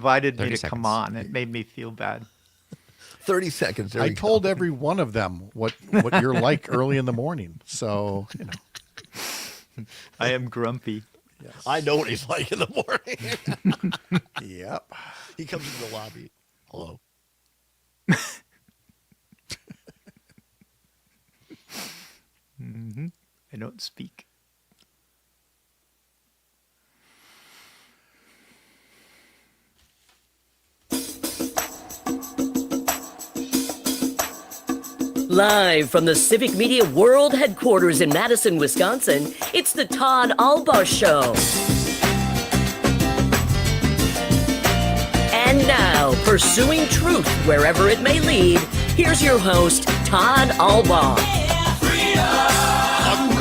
invited me to 30 seconds. come on. It made me feel bad. 30 seconds. There I we go. told every one of them what you're like early in the morning. So, I am grumpy. yes. I know what he's like in the morning. Yep. He comes into the lobby. Hello. I don't speak. Live from the Civic Media World Headquarters in Madison, Wisconsin, it's the Todd Allbaugh Show. And now, pursuing truth wherever it may lead, here's your host, Todd Allbaugh.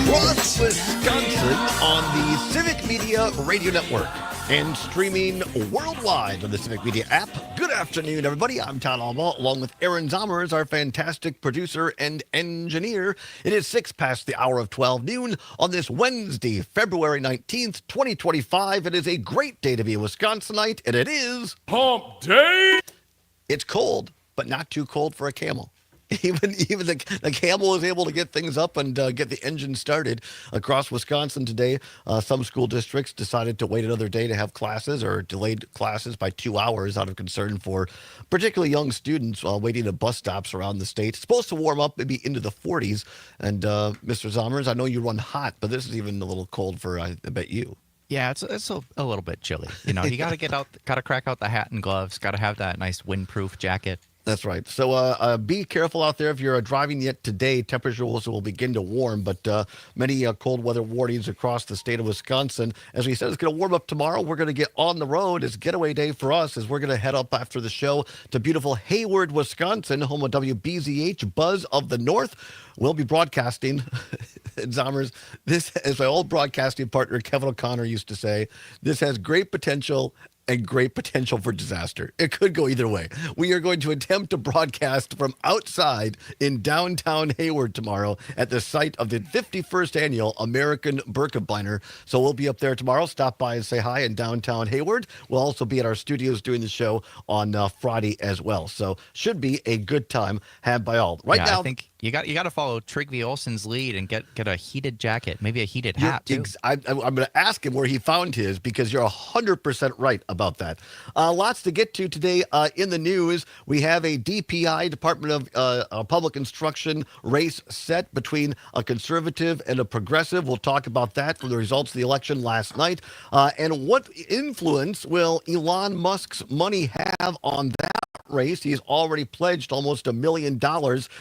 Across Wisconsin on the Civic Media Radio Network and streaming worldwide on the Civic Media app. Good afternoon, everybody. I'm Todd Allbaugh, along with Aaron Zommers, our fantastic producer and engineer. It is 6 past the hour of 12 noon on this Wednesday, February 19th, 2025. It is a great day to be a Wisconsinite, and it is Hump Day. It's cold, but not too cold for a camel. Even the camel was able to get things up and get the engine started across Wisconsin today. Some school districts decided to wait another day to have classes or delayed classes by 2 hours out of concern for particularly young students waiting at bus stops around the state. It's supposed to warm up maybe into the 40s. And Mr. Zommers, I know you run hot, but this is even a little cold for, I bet you. Yeah, it's a little bit chilly. You know, you got to get out, got to crack out the hat and gloves, got to have that nice windproof jacket. That's right. So be careful out there if you're driving yet today. Temperatures will begin to warm, but many cold weather warnings across the state of Wisconsin. As we said, it's going to warm up tomorrow. We're going to get on the road. It's getaway day for us as we're going to head up after the show to beautiful Hayward, Wisconsin, home of WBZH, Buzz of the North. We'll be broadcasting. Zommers, this, as my old broadcasting partner Kevin O'Connor used to say, this has great potential and great potential for disaster. It could go either way. We are going to attempt to broadcast from outside in downtown Hayward tomorrow at the site of the 51st annual American Birkebeiner. So we'll be up there tomorrow. Stop by and say hi in downtown Hayward. We'll also be at our studios doing the show on Friday as well. So should be a good time had by all. Right now, I think you got to follow Trygve Olsen's lead and get a heated jacket, maybe a heated hat too. I'm going to ask him where he found his because you're 100% right about that. Lots to get to today in the news. We have a DPI, Department of Public Instruction, race set between a conservative and a progressive. We'll talk about that from the results of the election last night. And what influence will Elon Musk's money have on that race? He's already pledged almost $1 million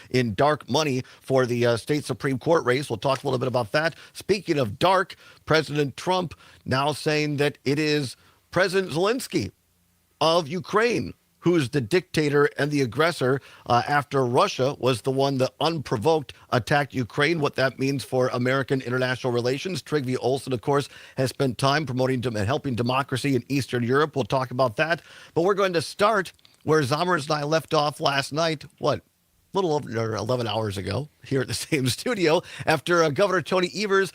in dark money for the state Supreme Court race. We'll talk a little bit about that. Speaking of dark, President Trump now saying that it is President Zelensky of Ukraine who's the dictator and the aggressor after Russia was the one that unprovoked attacked Ukraine, what that means for American international relations. Trygve Olsen, of course, has spent time promoting and helping democracy in Eastern Europe. We'll talk about that. But we're going to start where Zommers and I left off last night, a little over 11 hours ago, here at the same studio, after Governor Tony Evers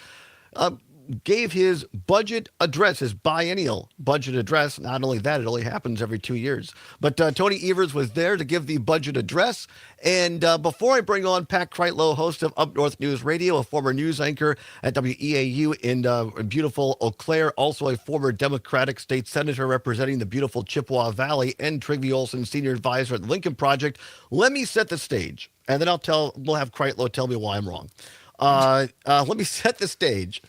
gave his budget address, his biennial budget address. Not only that, it only happens every 2 years. But Tony Evers was there to give the budget address. And before I bring on Pat Kreitlow, host of Up North News Radio, a former news anchor at WEAU in beautiful Eau Claire, also a former Democratic state senator representing the beautiful Chippewa Valley, and Trygve Olsen, senior advisor at the Lincoln Project, let me set the stage. And then we'll have Kreitlow tell me why I'm wrong. Let me set the stage.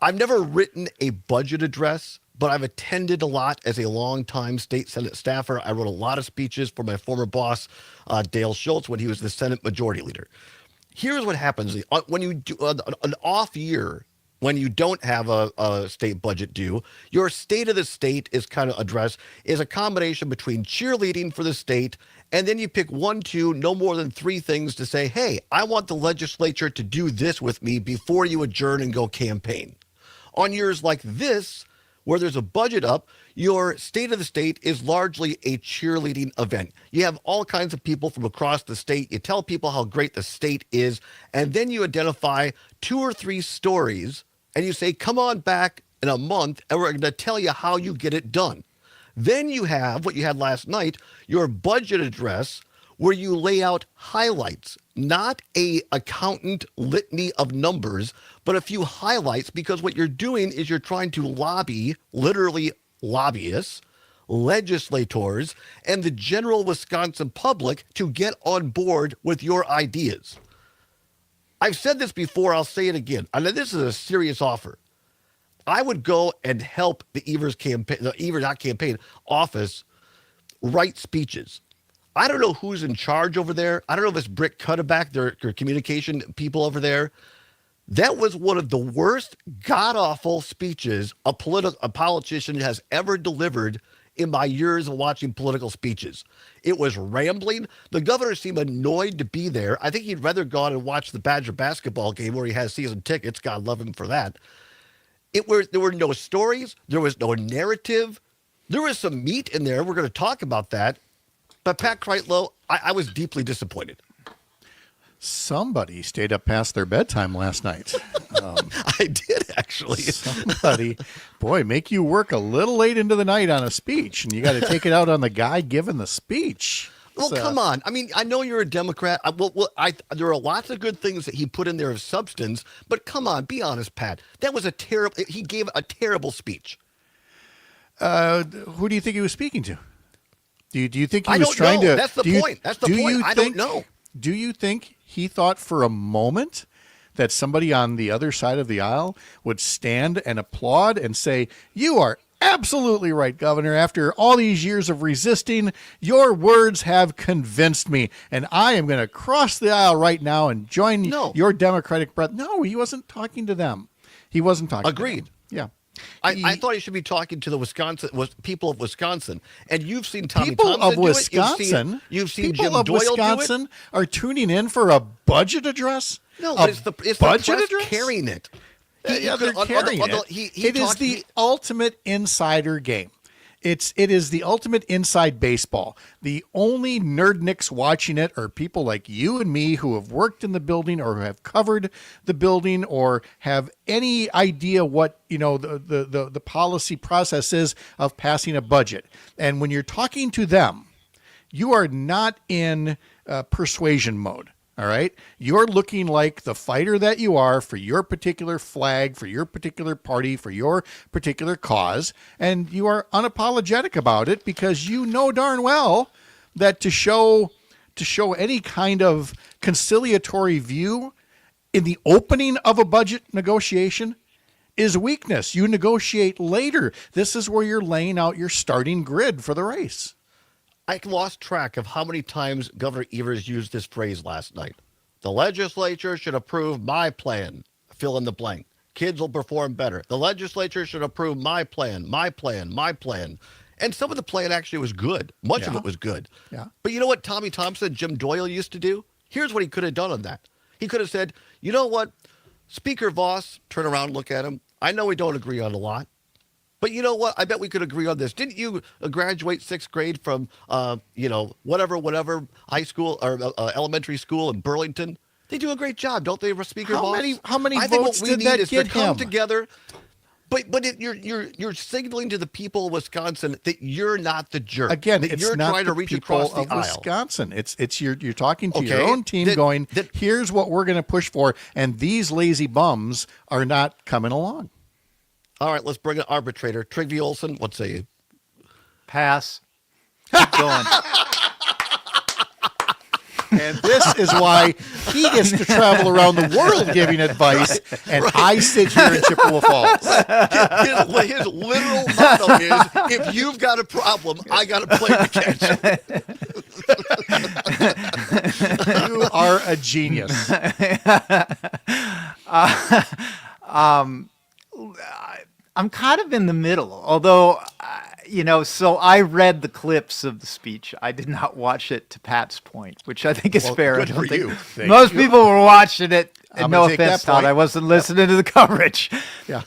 I've never written a budget address, but I've attended a lot as a longtime state Senate staffer. I wrote a lot of speeches for my former boss, Dale Schultz, when he was the Senate Majority Leader. Here's what happens. When you do an off year, when you don't have a state budget due, your state of the state is kind of address is a combination between cheerleading for the state, and then you pick 1, 2, no more than 3 things to say, hey, I want the legislature to do this with me before you adjourn and go campaign. On years like this, where there's a budget up, your state of the state is largely a cheerleading event. You have all kinds of people from across the state. You tell people how great the state is, and then you identify 2 or 3 stories, and you say, come on back in a month, and we're going to tell you how you get it done. Then you have what you had last night, your budget address, where you lay out highlights, not a accountant litany of numbers, but a few highlights, because what you're doing is you're trying to lobby, literally lobbyists, legislators, and the general Wisconsin public to get on board with your ideas. I've said this before, I'll say it again. I know this is a serious offer. I would go and help the Evers campaign, the Evers not campaign office, write speeches. I don't know who's in charge over there. I don't know if it's Britt Cutterback, their communication people over there. That was one of the worst, god-awful speeches a politician has ever delivered in my years of watching political speeches. It was rambling. The governor seemed annoyed to be there. I think he'd rather gone and watch the Badger basketball game where he has season tickets. God love him for that. There were no stories. There was no narrative. There was some meat in there. We're going to talk about that. But Pat Kreitlow, I was deeply disappointed. Somebody stayed up past their bedtime last night. I did, actually. Somebody, boy, make you work a little late into the night on a speech, and you got to take it out on the guy giving the speech. Well, come on. I mean, I know you're a Democrat. There are lots of good things that he put in there of substance, but come on, be honest, Pat. That was he gave a terrible speech. Who do you think he was speaking to? Do you think he I was don't trying know. to? That's the point. That's the point. I don't know. Do you think he thought for a moment that somebody on the other side of the aisle would stand and applaud and say, "You are absolutely right, Governor. After all these years of resisting, your words have convinced me, and I am going to cross the aisle right now and join your Democratic brethren"? No, he wasn't talking to them. He wasn't talking Agreed. to them. Yeah. I thought he should be talking to the people of Wisconsin, and you've seen Tommy people Thompson of Wisconsin. You've seen people Jim of Doyle Wisconsin do it. are tuning in for a budget address. No, but it's the budget press address carrying it. Yeah, they're carrying it. It is the ultimate insider game. It is the ultimate inside baseball. The only nerdnicks watching it are people like you and me who have worked in the building or who have covered the building or have any idea what the policy process is of passing a budget. And when you're talking to them, you are not in persuasion mode. All right. You're looking like the fighter that you are for your particular flag, for your particular party, for your particular cause. And you are unapologetic about it because you know darn well that to show any kind of conciliatory view in the opening of a budget negotiation is weakness. You negotiate later. This is where you're laying out your starting grid for the race. I lost track of how many times Governor Evers used this phrase last night. The legislature should approve my plan. Fill in the blank. Kids will perform better. The legislature should approve my plan, my plan, my plan. And some of the plan actually was good. Much of it was good. Yeah. But you know what Tommy Thompson, Jim Doyle used to do? Here's what he could have done on that. He could have said, you know what? Speaker Voss, turn around, look at him. I know we don't agree on a lot. But you know what? I bet we could agree on this. Didn't you graduate sixth grade from, whatever high school or elementary school in Burlington? They do a great job, don't they, Speaker Voss? How many I think votes what we did need that is to get come him? together. But you're signaling to the people of Wisconsin that you're not the jerk. Again, that it's you're not trying the to reach people across the of aisle. Wisconsin. It's you're talking to your Okay, own team, going, here's what we're going to push for, and these lazy bums are not coming along. All right, let's bring an arbitrator. Trygve Olsen, what say you? Pass. Keep going. And this is why he gets to travel around the world giving advice, and I sit here in Chippewa Falls. His literal motto is, if you've got a problem, I got to play the catch. You are a genius. I'm kind of in the middle, although, so I read the clips of the speech. I did not watch it, to Pat's point, which I think is fair. good I don't for think you. most people were watching it. And I'm no gonna take offense, that Todd, point. I wasn't listening to the coverage. Yeah.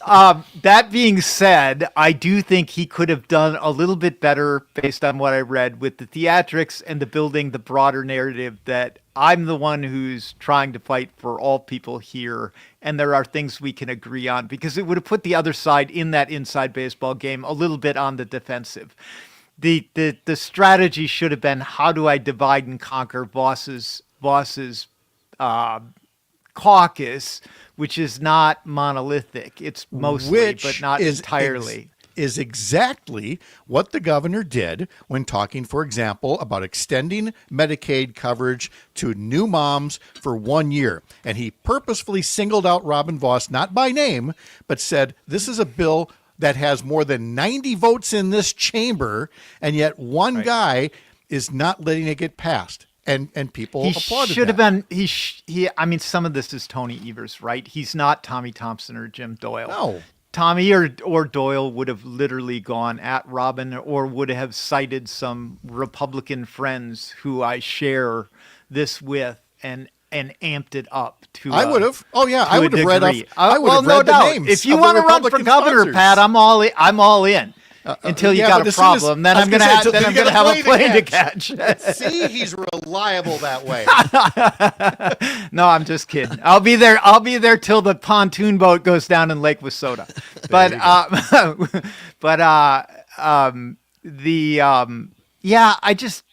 That being said, I do think he could have done a little bit better based on what I read with the theatrics and the building the broader narrative that I'm the one who's trying to fight for all people here, and there are things we can agree on, because it would have put the other side in that inside baseball game a little bit on the defensive. the strategy should have been, how do I divide and conquer Voss's caucus, which is not monolithic. It's mostly, but not entirely. Is exactly what the governor did when talking, for example, about extending Medicaid coverage to new moms for 1 year. And he purposefully singled out Robin Voss, not by name, but said, this is a bill that has more than 90 votes in this chamber, and yet one guy is not letting it get passed. And people applauded should have that. been, I mean, some of this is Tony Evers, right? He's not Tommy Thompson or Jim Doyle. No. Tommy or Doyle would have literally gone at Robin, or would have cited some Republican friends who I share this with, and amped it up to. I would have. Oh yeah, I would have read off. I would well, have read no the doubt. names. If you of want the to run for Republican governor, sponsors. Pat, I'm all in. Until you got a problem, then I'm gonna have a plane to catch. See, he's reliable that way. No, I'm just kidding. I'll be there till the pontoon boat goes down in Lake Wissota. But I just,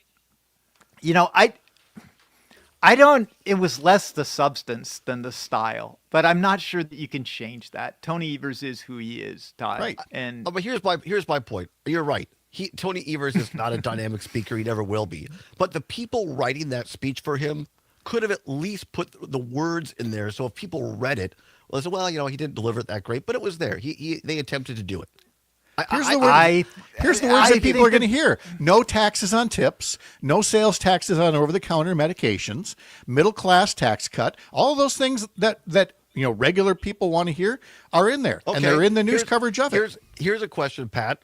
I don't. It was less the substance than the style, but I'm not sure that you can change that. Tony Evers is who he is, Todd. Right. And but here's my point. You're right. Tony Evers is not a dynamic speaker. He never will be. But the people writing that speech for him could have at least put the words in there. So if people read it, well, they said, well, he didn't deliver it that great, but it was there. They attempted to do it. Here's the words that people are going to hear. No taxes on tips, no sales taxes on over-the-counter medications, middle-class tax cut. All of those things that regular people want to hear are in there, and they're in the news coverage of it. Here's a question, Pat.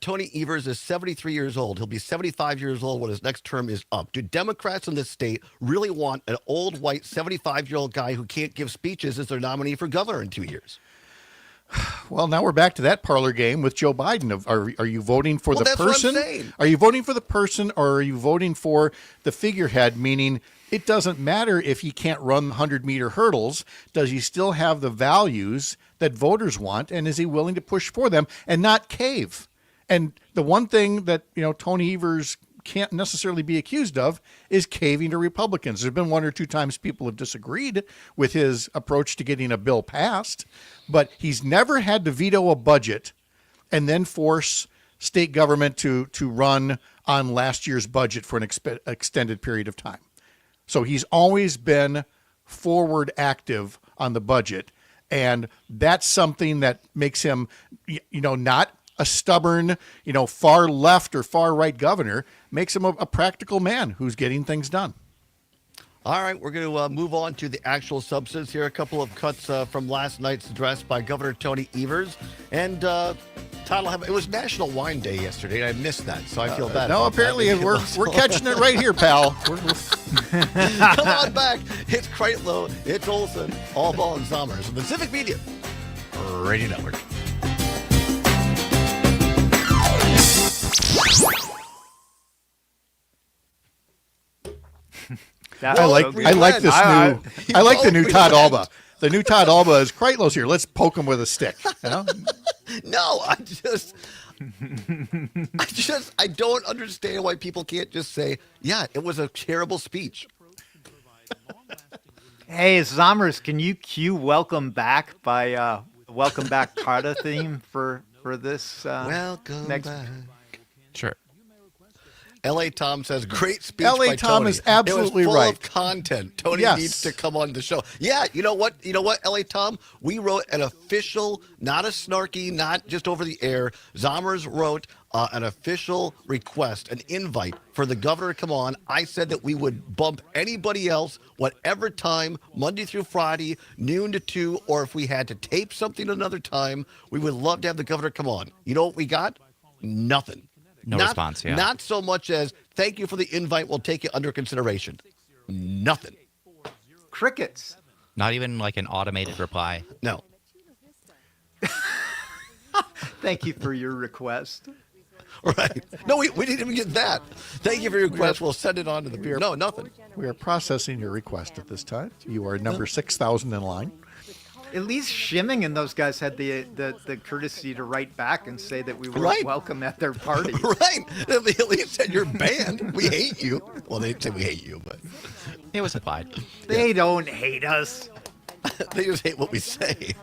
Tony Evers is 73 years old. He'll be 75 years old when his next term is up. Do Democrats in this state really want an old, white, 75-year-old guy who can't give speeches as their nominee for governor in 2 years? Well, now we're back to that parlor game with Joe Biden. Are you voting for the person? What I'm saying. Are you voting for the person, or are you voting for the figurehead? Meaning, it doesn't matter if he can't run 100-meter hurdles. Does he still have the values that voters want, and is he willing to push for them and not cave? And the one thing that Tony Evers can't necessarily be accused of is caving to Republicans. There's been one or two times people have disagreed with his approach to getting a bill passed, but he's never had to veto a budget and then force state government to run on last year's budget for an extended period of time. So he's always been forward active on the budget, and that's something that makes him, not a stubborn, far left or far right governor, makes him a practical man who's getting things done. All right, we're going to move on to the actual substance here. A couple of cuts from last night's address by Governor Tony Evers. And Todd, it was National Wine Day yesterday. I missed that, so I feel bad. No, apparently we're catching it right here, pal. Come on back. It's Kreitlow, it's Olson, Allbaugh and Zommers from the Civic Media Radio Network. I like the new Todd Allbaugh. The new Todd Allbaugh is Kreitlow's here. Let's poke him with a stick. No, I don't understand why people can't just say, yeah, it was a terrible speech. Hey, Zommers, can you cue "Welcome Back" by "Welcome Back" Carta theme for this? Welcome next... back. Sure. L.A. Tom says, great speech L.A. by Tom Tony. is absolutely it was full right. of content. Tony Yes. needs to come on the show. Yeah, you know what, L.A. Tom? We wrote an official, not a snarky, not just over the air. Zommers wrote an official request, an invite for the governor to come on. I said that we would bump anybody else, whatever time, Monday through Friday, noon to 2, or if we had to tape something another time, we would love to have the governor come on. You know what we got? Nothing. No response, yeah. Not so much as, thank you for the invite, we'll take it under consideration. Nothing. Crickets. Not even like an automated reply. No. Thank you for your request. Right. No, we didn't even get that. Thank you for your request. We'll send it on to the bureau. No, nothing. We are processing your request at this time. You are number 6,000 in line. At least Shimming and those guys had the courtesy to write back and say that we weren't Right. welcome at their party. Right. They at least said you're banned. We hate you. Well, they say we hate you, but It was implied. They don't hate us. they just hate what we say.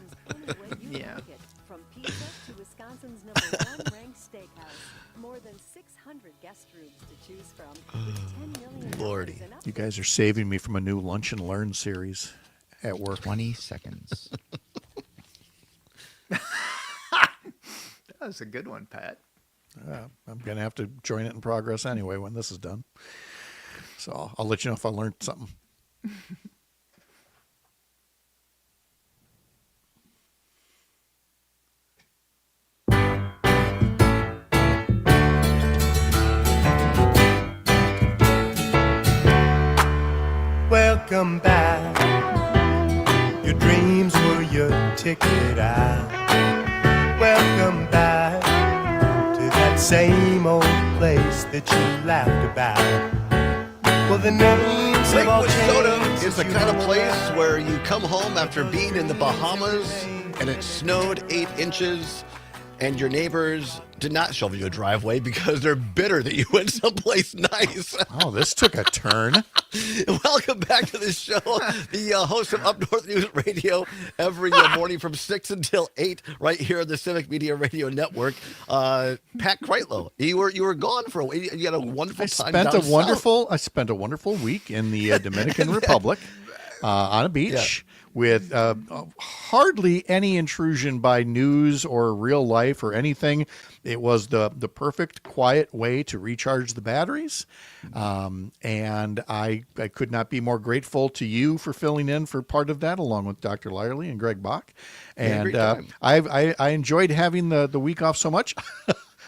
Yeah. From pizza to Wisconsin's #1 ranked steakhouse. More than 600 guest rooms to choose from. with $10 million Lordy. in up- You guys are saving me from a new Lunch and Learn series at work. 20 seconds. That was a good one, Pat. I'm going to have to join it in progress anyway when this is done. So I'll let you know if I learned something. Welcome back. Your dreams were your ticket out. Welcome back to that same old place that you laughed about. Well, the names have all Lakewood Soda changed is the since kind of you place were where you come home after being in the Bahamas and it snowed 8 inches and your neighbors did not shovel you a driveway because they're bitter that you went someplace nice. Oh, this took a turn. Welcome back to the show. The host of Up North News Radio every morning from 6 until 8 right here on the Civic Media Radio Network. Pat Kreitlow, you were gone for a while. You had a wonderful time down south. I spent a wonderful week in the Dominican Republic on a beach with hardly any intrusion by news or real life or anything. It was the perfect quiet way to recharge the batteries. And I could not be more grateful to you for filling in for part of that, along with Dr. Lyerly and Greg Bach. And I enjoyed having the week off so much.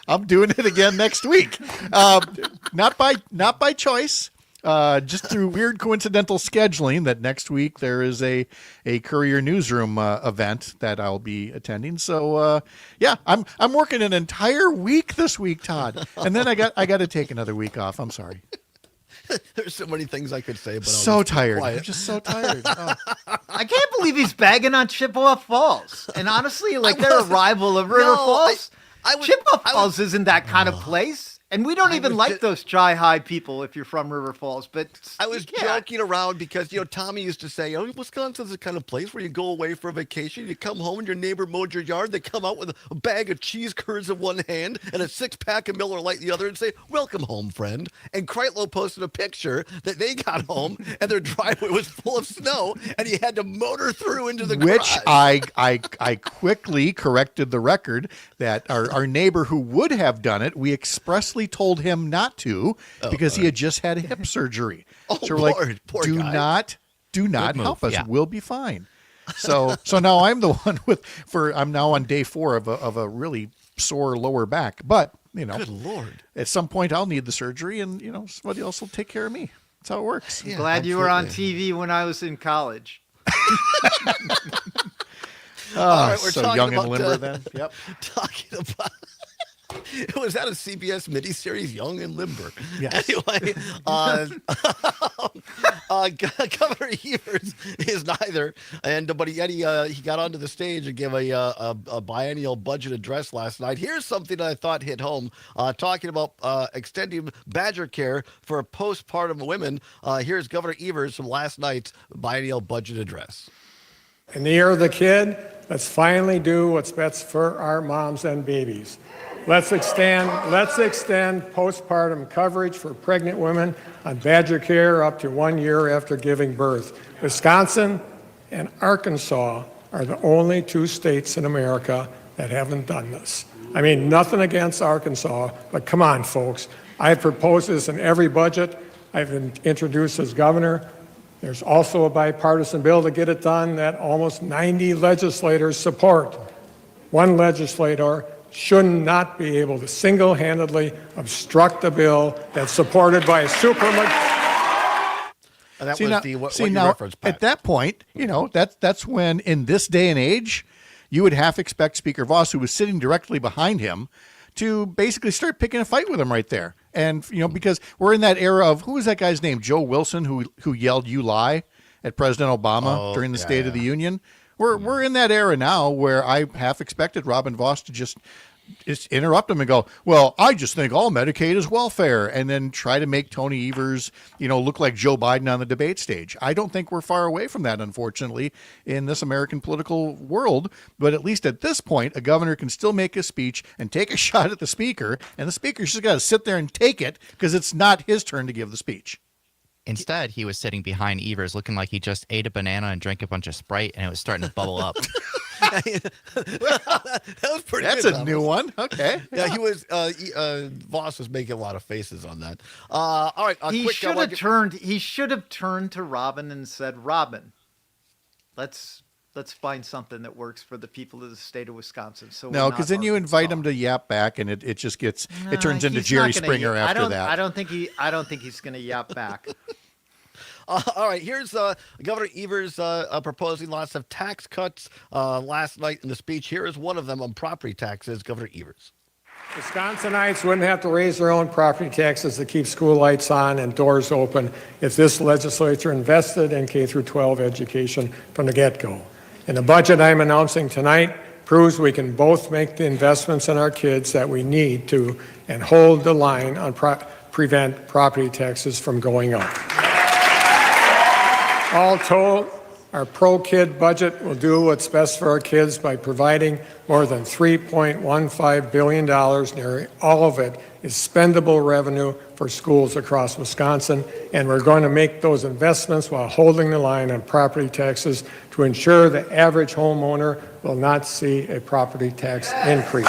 I'm doing it again next week. Not by choice. Just through weird coincidental scheduling that next week there is a Courier Newsroom event that I'll be attending. So I'm working an entire week this week, Todd, and then I got to take another week off. I'm sorry. There's so many things I could say, but So tired. I'm just so tired. Oh. I can't believe he's bagging on Chippewa Falls. And honestly, like they're a rival of River Falls. Chippewa Falls isn't that kind of place. And we don't even like those Chi-High people if you're from River Falls. But I was joking around because, Tommy used to say, Wisconsin's the kind of place where you go away for a vacation. You come home and your neighbor mowed your yard. They come out with a bag of cheese curds in one hand and a 6-pack of Miller Lite in the other and say, welcome home, friend. And Kreitlow posted a picture that they got home and their driveway was full of snow and he had to motor through into the Which garage. I quickly corrected the record that our neighbor who would have done it, we expressly told him not to because he had just had hip surgery. Oh, so we're Lord, like, poor do guy. not move, help us. yeah. We'll be fine. So now I'm the one I'm now on day 4 of a really sore lower back. But Good Lord. at some point I'll need the surgery, and somebody else will take care of me. That's how it works. Yeah, glad you were on absolutely. TV when I was in college. All right, we're so talking young about, and limber then. Yep. Talking about. Was that a CBS miniseries, Young and Limber? Yes. Anyway, Governor Evers is neither, but he got onto the stage and gave a biennial budget address last night. Here's something that I thought hit home, talking about extending Badger care for postpartum women. Here's Governor Evers from last night's biennial budget address. In the year of the kid, let's finally do what's best for our moms and babies. Let's extend postpartum coverage for pregnant women on Badger care up to 1 year after giving birth. Wisconsin and Arkansas are the only 2 states in America that haven't done this. I mean, nothing against Arkansas, but come on, folks. I've proposed this in every budget I've introduced as governor. There's also a bipartisan bill to get it done that almost 90 legislators support. One legislator should not be able to single-handedly obstruct a bill that's supported by a supermajority. And that See, was now, the what see, you now, referenced, Pat. at that point, that's when, in this day and age, you would half expect Speaker Voss, who was sitting directly behind him, to basically start picking a fight with him right there. And, because we're in that era of, who was that guy's name? Joe Wilson, who yelled, "You lie," at President Obama during the State of the Union. We're in that era now where I half expected Robin Voss to just interrupt him and go, well, I just think all Medicaid is welfare, and then try to make Tony Evers, look like Joe Biden on the debate stage. I don't think we're far away from that, unfortunately, in this American political world. But at least at this point, a governor can still make a speech and take a shot at the speaker, and the speaker's just got to sit there and take it because it's not his turn to give the speech. Instead, he was sitting behind Evers looking like he just ate a banana and drank a bunch of Sprite, and it was starting to bubble up. That was pretty That's good. a new one. Okay. Yeah, he was. Voss was making a lot of faces on that. All right, He should have turned. He should have turned to Robin and said, "Robin, let's find something that works for the people of the state of Wisconsin." So No, because then you invite him to yap back, and it just gets it turns into he's Jerry not gonna Springer yap. after that. I don't think he's going to yap back. All right, here's Governor Evers proposing lots of tax cuts last night in the speech. Here is one of them on property taxes, Governor Evers. Wisconsinites wouldn't have to raise their own property taxes to keep school lights on and doors open if this legislature invested in K-12 education from the get-go. And the budget I'm announcing tonight proves we can both make the investments in our kids that we need to and hold the line on prevent property taxes from going up. All told, our pro-kid budget will do what's best for our kids by providing more than $3.15 billion. Nearly all of it is spendable revenue for schools across Wisconsin, and we're going to make those investments while holding the line on property taxes to ensure the average homeowner will not see a property tax increase.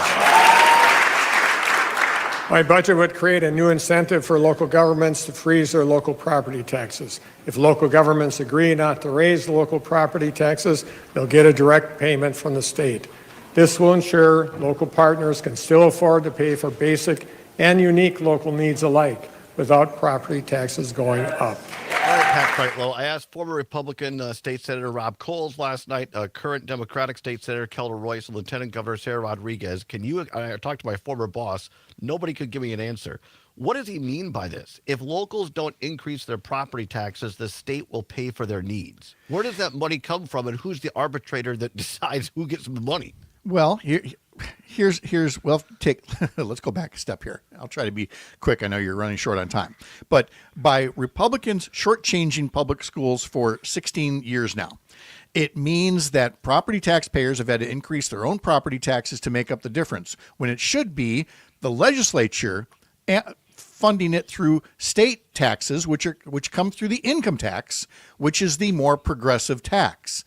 My budget would create a new incentive for local governments to freeze their local property taxes. If local governments agree not to raise local property taxes, they'll get a direct payment from the state. This will ensure local partners can still afford to pay for basic and unique local needs alike without property taxes going up. All right, Pat Kreitlow. I asked former Republican State Senator Rob Coles last night, current Democratic State Senator Kelda Royce, and Lieutenant Governor Sarah Rodriguez. I talked to my former boss. Nobody could give me an answer. What does he mean by this? If locals don't increase their property taxes, the state will pay for their needs. Where does that money come from, and who's the arbitrator that decides who gets the money? Well, here's let's go back a step here. I'll try to be quick. I know you're running short on time. But by Republicans shortchanging public schools for 16 years now, it means that property taxpayers have had to increase their own property taxes to make up the difference, when it should be the legislature funding it through state taxes, which come through the income tax, which is the more progressive tax.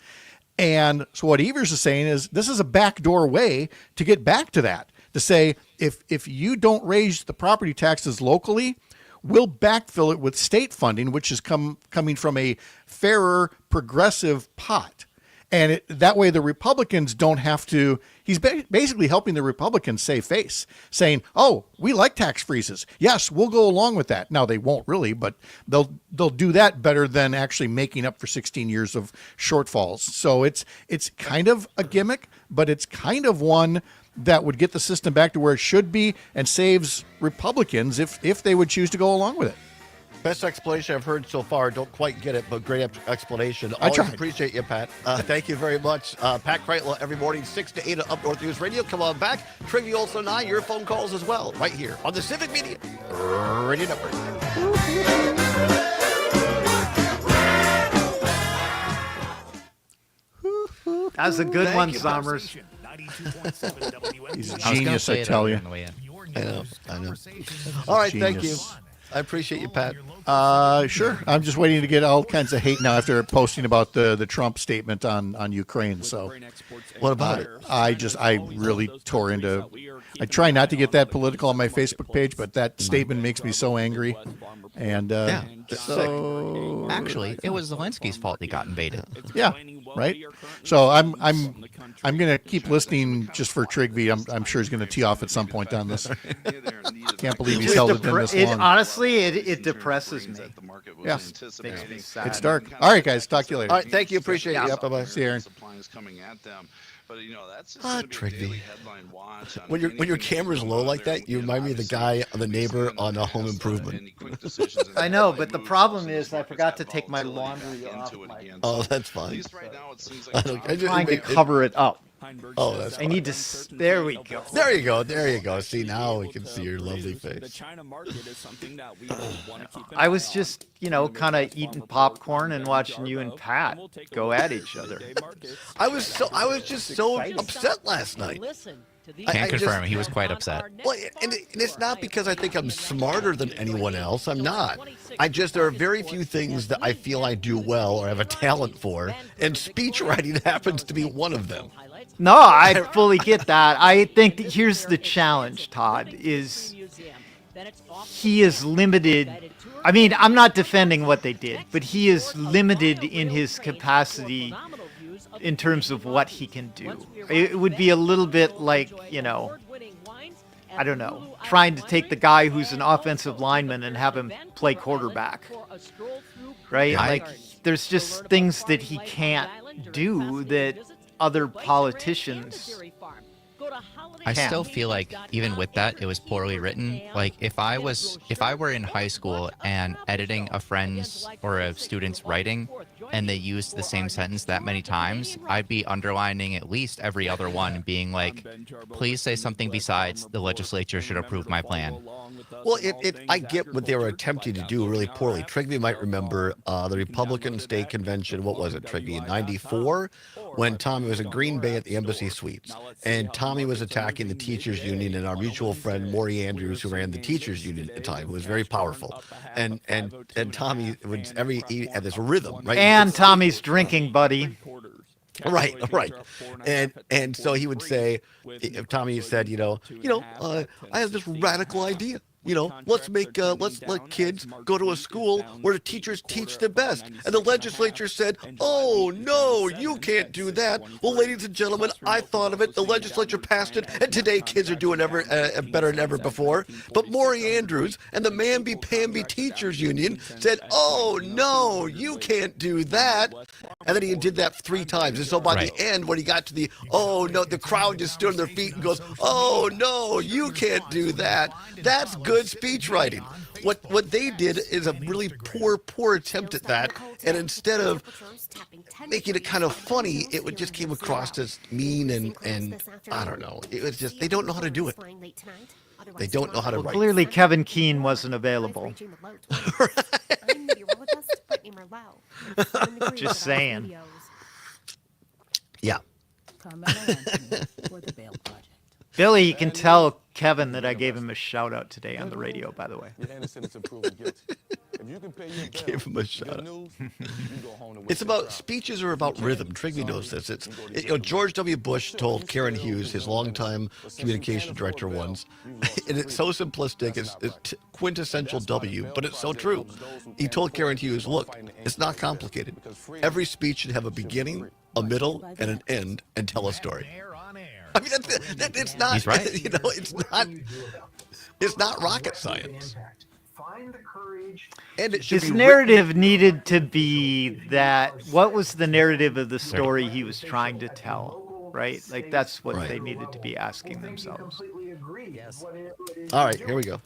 And so what Evers is saying is this is a backdoor way to get back to that, to say if you don't raise the property taxes locally, we'll backfill it with state funding, which is coming from a fairer, progressive pot. And that way the Republicans don't have to, he's basically helping the Republicans save face, saying, oh, we like tax freezes. Yes, we'll go along with that. Now, they won't really, but they'll do that better than actually making up for 16 years of shortfalls. So it's kind of a gimmick, but it's kind of one that would get the system back to where it should be and saves Republicans if they would choose to go along with it. Best explanation I've heard so far. Don't quite get it, but great explanation. I tried. Appreciate you, Pat. Thank you very much. Pat Kreitlow every morning, 6 to 8 on Up North News Radio. Come on back. Trivia also and I, your phone calls as well, right here on the Civic Media Radio Network. That was a good one, Sommers. He's a genius, I tell you. I know. All right, thank you. I appreciate you, Pat. Sure. I'm just waiting to get all kinds of hate now after posting about the Trump statement on Ukraine. So what about it? I really tore into. I try not to get that political on my Facebook page, but that statement makes me so angry. And so actually, it was Zelensky's fault he got invaded. Yeah, right. So I'm gonna keep listening just for Trigby. I'm sure he's gonna tee off at some point on this. Can't believe he's held it in this long. Honestly, it depresses me. Yeah, makes me sad. It's dark. All right, guys. Talk to you later. All right, thank you. Appreciate you. Yeah, bye-bye. See you, Aaron. Supplies coming at them. But that's just gonna be a Trigby. daily headline watch. On When your camera's low like that, you remind me of the guy, the neighbor on Home Improvement. I know, but the problem is I forgot to take my laundry off. Oh, that's fine. I'm trying to cover it up. Oh, that's I need to. There we go. There you go. There you go. See, now we can see your lovely face. I was just, kind of eating popcorn and watching you and Pat go at each other. I was just so upset last night. Can't confirm. He was quite upset. Well, and it's not because I think I'm smarter than anyone else. I'm not. There are very few things that I feel I do well or have a talent for, and speech writing happens to be one of them. No, I fully get that. I think that here's the challenge, Todd, is he is limited. I mean, I'm not defending what they did, but he is limited in his capacity in terms of what he can do. It would be a little bit like, I don't know, trying to take the guy who's an offensive lineman and have him play quarterback, right? Like, there's just things that he can't do that other politicians I still feel like even with that, it was poorly written. Like if I were in high school and editing a friend's or a student's writing and they used the same sentence that many times, I'd be underlining at least every other one and being like, please say something besides the legislature should approve my plan. Well, I get what they were attempting to do really poorly. Trigby might remember the Republican State Convention. What was it, Trigby, in '94, when Tommy was in Green Bay at the Embassy Suites, and Tommy was attacking the teachers union and our mutual friend Maury Andrews, who ran the teachers union at the time, who was very powerful, and Tommy would he had this rhythm, right? And Tommy's drinking buddy. Right. And so he would say, if Tommy said, I have this radical idea. Let's let kids go to a school where the teachers teach the best. And the legislature said, oh, no, you can't do that. Well, ladies and gentlemen, I thought of it. The legislature passed it. And today kids are doing better than ever before. But Maury Andrews and the Mamby-Pamby Teachers Union said, oh, no, you can't do that. And then he did that 3 times. And so by the end, when he got to the, oh, no, the crowd just stood on their feet and goes, oh, no, you can't do that. That's good speech writing. What they did is a really poor attempt at that, and instead of making it kind of funny, it just came across as mean and I don't know. It was just they don't know how to do it. They don't know how to write. Clearly, Kevin Keane wasn't available. Just saying. Yeah. Billy, you can tell Kevin that I gave him a shout out today on the radio, by the way. Give him a shout out. It's about speeches are about rhythm. Trigby knows this. George W. Bush told Karen Hughes, his longtime communication director, once, and it's so simplistic. It's quintessential W, but it's so true. He told Karen Hughes, "Look, it's not complicated. Every speech should have a beginning, a middle, and an end, and tell a story." I mean, it's not. He's right. It's not rocket science. And it should His be narrative needed to be that. What was the narrative of the story he was trying to tell? Right? Like that's what they needed to be asking themselves. All right, here we go.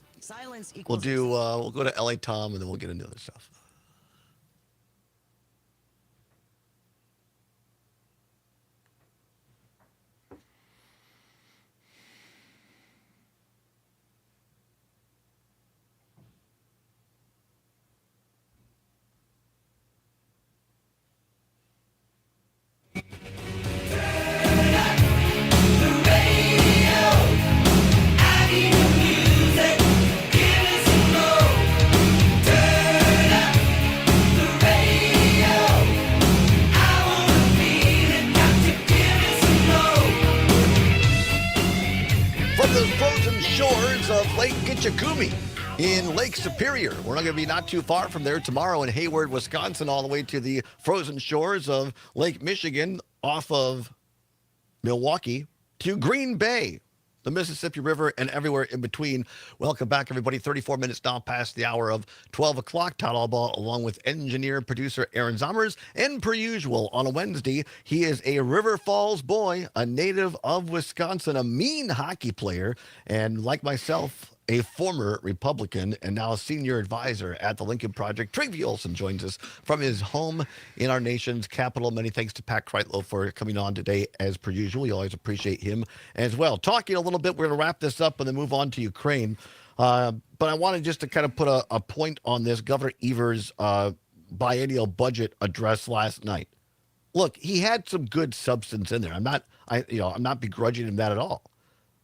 We'll go to LA Tom and then we'll get into other stuff. From the frozen shores of Lake Kitchikumi in Lake Superior. We're not going to be not too far from there tomorrow in Hayward, Wisconsin, all the way to the frozen shores of Lake Michigan off of Milwaukee to Green Bay. the Mississippi River, and everywhere in between. Welcome back, everybody. 34 minutes now past the hour of 12 o'clock. Todd Allbaugh, along with engineer, producer Aaron Zommers. And per usual, on a Wednesday, he is a River Falls boy, a native of Wisconsin, a mean hockey player, and like myself, a former Republican and now a senior advisor at the Lincoln Project. Trygve Olson joins us from his home in our nation's capital. Many thanks to Pat Kreitlow for coming on today, as per usual. We always appreciate him as well. Talking a little bit, we're going to wrap this up and then move on to Ukraine. But I wanted just to kind of put a point on this. Governor Evers' biennial budget address last night. Look, he had some good substance in there. I'm not begrudging him that at all.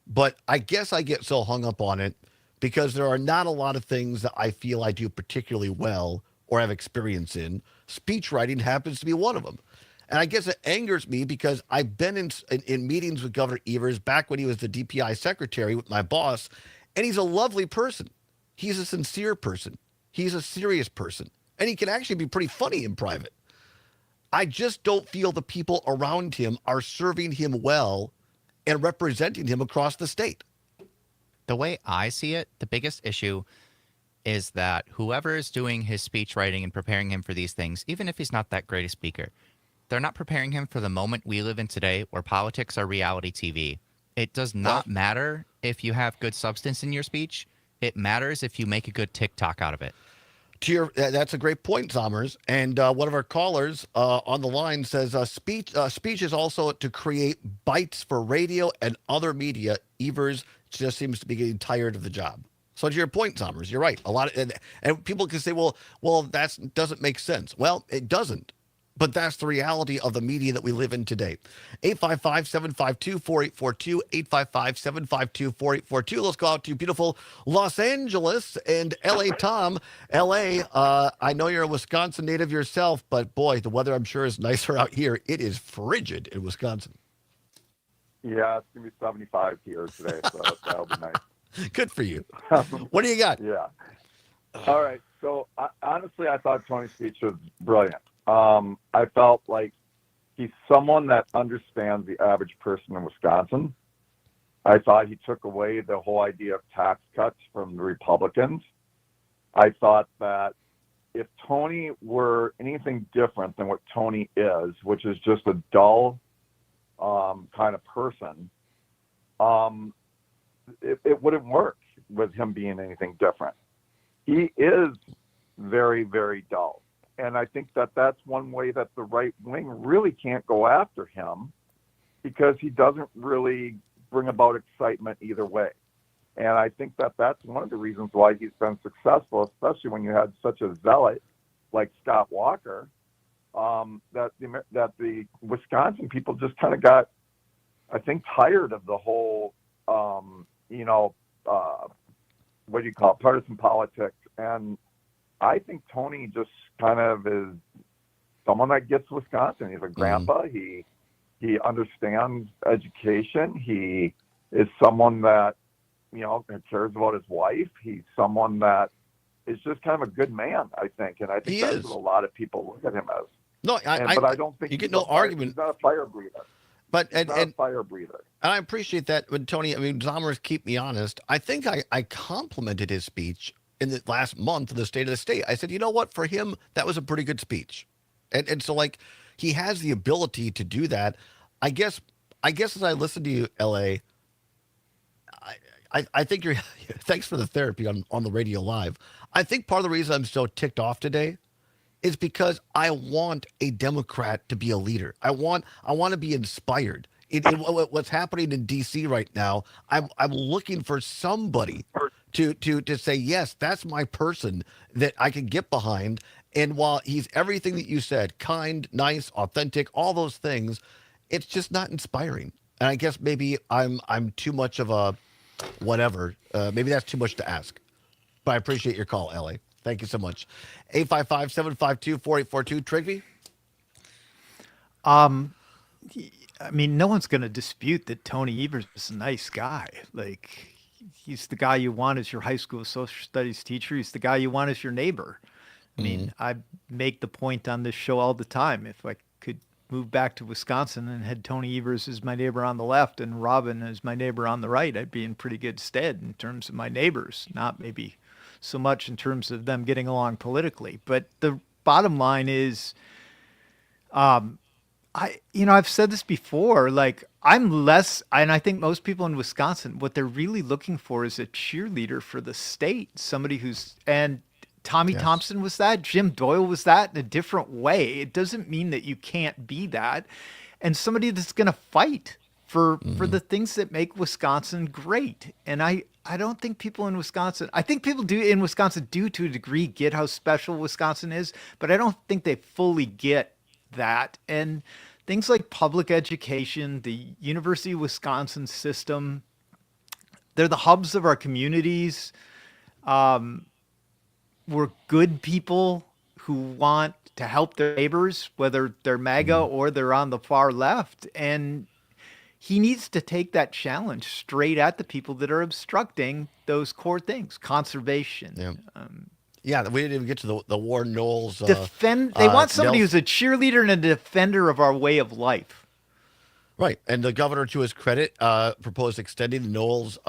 But I guess I get so hung up on it because there are not a lot of things that I feel I do particularly well or have experience in. Speech writing happens to be one of them. And I guess it angers me because I've been in meetings with Governor Evers back when he was the DPI secretary with my boss, and he's a lovely person. He's a sincere person. He's a serious person. And he can actually be pretty funny in private. I just don't feel the people around him are serving him well and representing him across the state. The way I see it, the biggest issue is that whoever is doing his speech writing and preparing him for these things, even if he's not that great a speaker, they're not preparing him for the moment we live in today where politics are reality TV. It does not matter if you have good substance in your speech. It matters if you make a good TikTok out of it. That's a great point, Zommers. And one of our callers on the line says speech is also to create bites for radio and other media. Evers just seems to be getting tired of the job. So to your point, Zommers, you're right. A lot of, and people can say, well, that doesn't make sense. Well, it doesn't. But that's the reality of the media that we live in today. 855-752-4842, 855-752-4842. Let's go out to beautiful Los Angeles and L.A. Tom. L.A., I know you're a Wisconsin native yourself, but boy, the weather I'm sure is nicer out here. It is frigid in Wisconsin. Yeah, it's going to be 75 here today, so that'll be nice. Good for you. What do you got? Yeah. All right. So honestly, I thought Tony's speech was brilliant. I felt like he's someone that understands the average person in Wisconsin. I thought he took away the whole idea of tax cuts from the Republicans. I thought that if Tony were anything different than what Tony is, which is just a dull kind of person, it wouldn't work with him being anything different. He is very, very dull. And I think that that's one way that the right wing really can't go after him because he doesn't really bring about excitement either way. And I think that that's one of the reasons why he's been successful, especially when you had such a zealot like Scott Walker, that the Wisconsin people just kind of got, I think, tired of the whole, what do you call it, partisan politics. And I think Tony just kind of is someone that gets Wisconsin. He's a grandpa. He understands education. He is someone that, cares about his wife. He's someone that is just kind of a good man, I think. And I think that's what a lot of people look at him as. No, but I don't think you get no argument. He's not a fire breather. But he's not a fire breather. And I appreciate that. But Tony, Zommers, keep me honest. I think I complimented his speech in the last month of the State of the State. I said, you know what? For him, that was a pretty good speech. And so, like, he has the ability to do that. I guess as I listen to you, L.A., I think you're – thanks for the therapy on the radio live. I think part of the reason I'm so ticked off today is because I want a Democrat to be a leader. I want to be inspired. In what's happening in D.C. right now, I'm looking for somebody to say, yes, that's my person that I can get behind. And while he's everything that you said, kind, nice, authentic, all those things, it's just not inspiring. And I guess maybe I'm too much of a whatever. Maybe that's too much to ask. But I appreciate your call, Ellie. Thank you so much. 855-752-4842. Trygve? No one's going to dispute that Tony Evers is a nice guy. Like, he's the guy you want as your high school social studies teacher. He's the guy you want as your neighbor. I make the point on this show all the time. If I could moved back to Wisconsin and had Tony Evers as my neighbor on the left and Robin as my neighbor on the right, I'd be in pretty good stead in terms of my neighbors, not maybe so much in terms of them getting along politically. But the bottom line is, I've said this before, like I'm less, and I think most people in Wisconsin, what they're really looking for is a cheerleader for the state, somebody and Tommy Thompson was that, Jim Doyle was that in a different way. It doesn't mean that you can't be that. And somebody that's going to fight for the things that make Wisconsin great. And I don't think people in Wisconsin, I think people do in Wisconsin do to a degree get how special Wisconsin is, but I don't think they fully get that. And things like public education, the University of Wisconsin system, they're the hubs of our communities. We're good people who want to help their neighbors, whether they're MAGA or they're on the far left. And he needs to take that challenge straight at the people that are obstructing those core things, conservation. Yeah, we didn't even get to the Warren Knowles. They want somebody who's a cheerleader and a defender of our way of life. Right. And the governor, to his credit, proposed extending the Knowles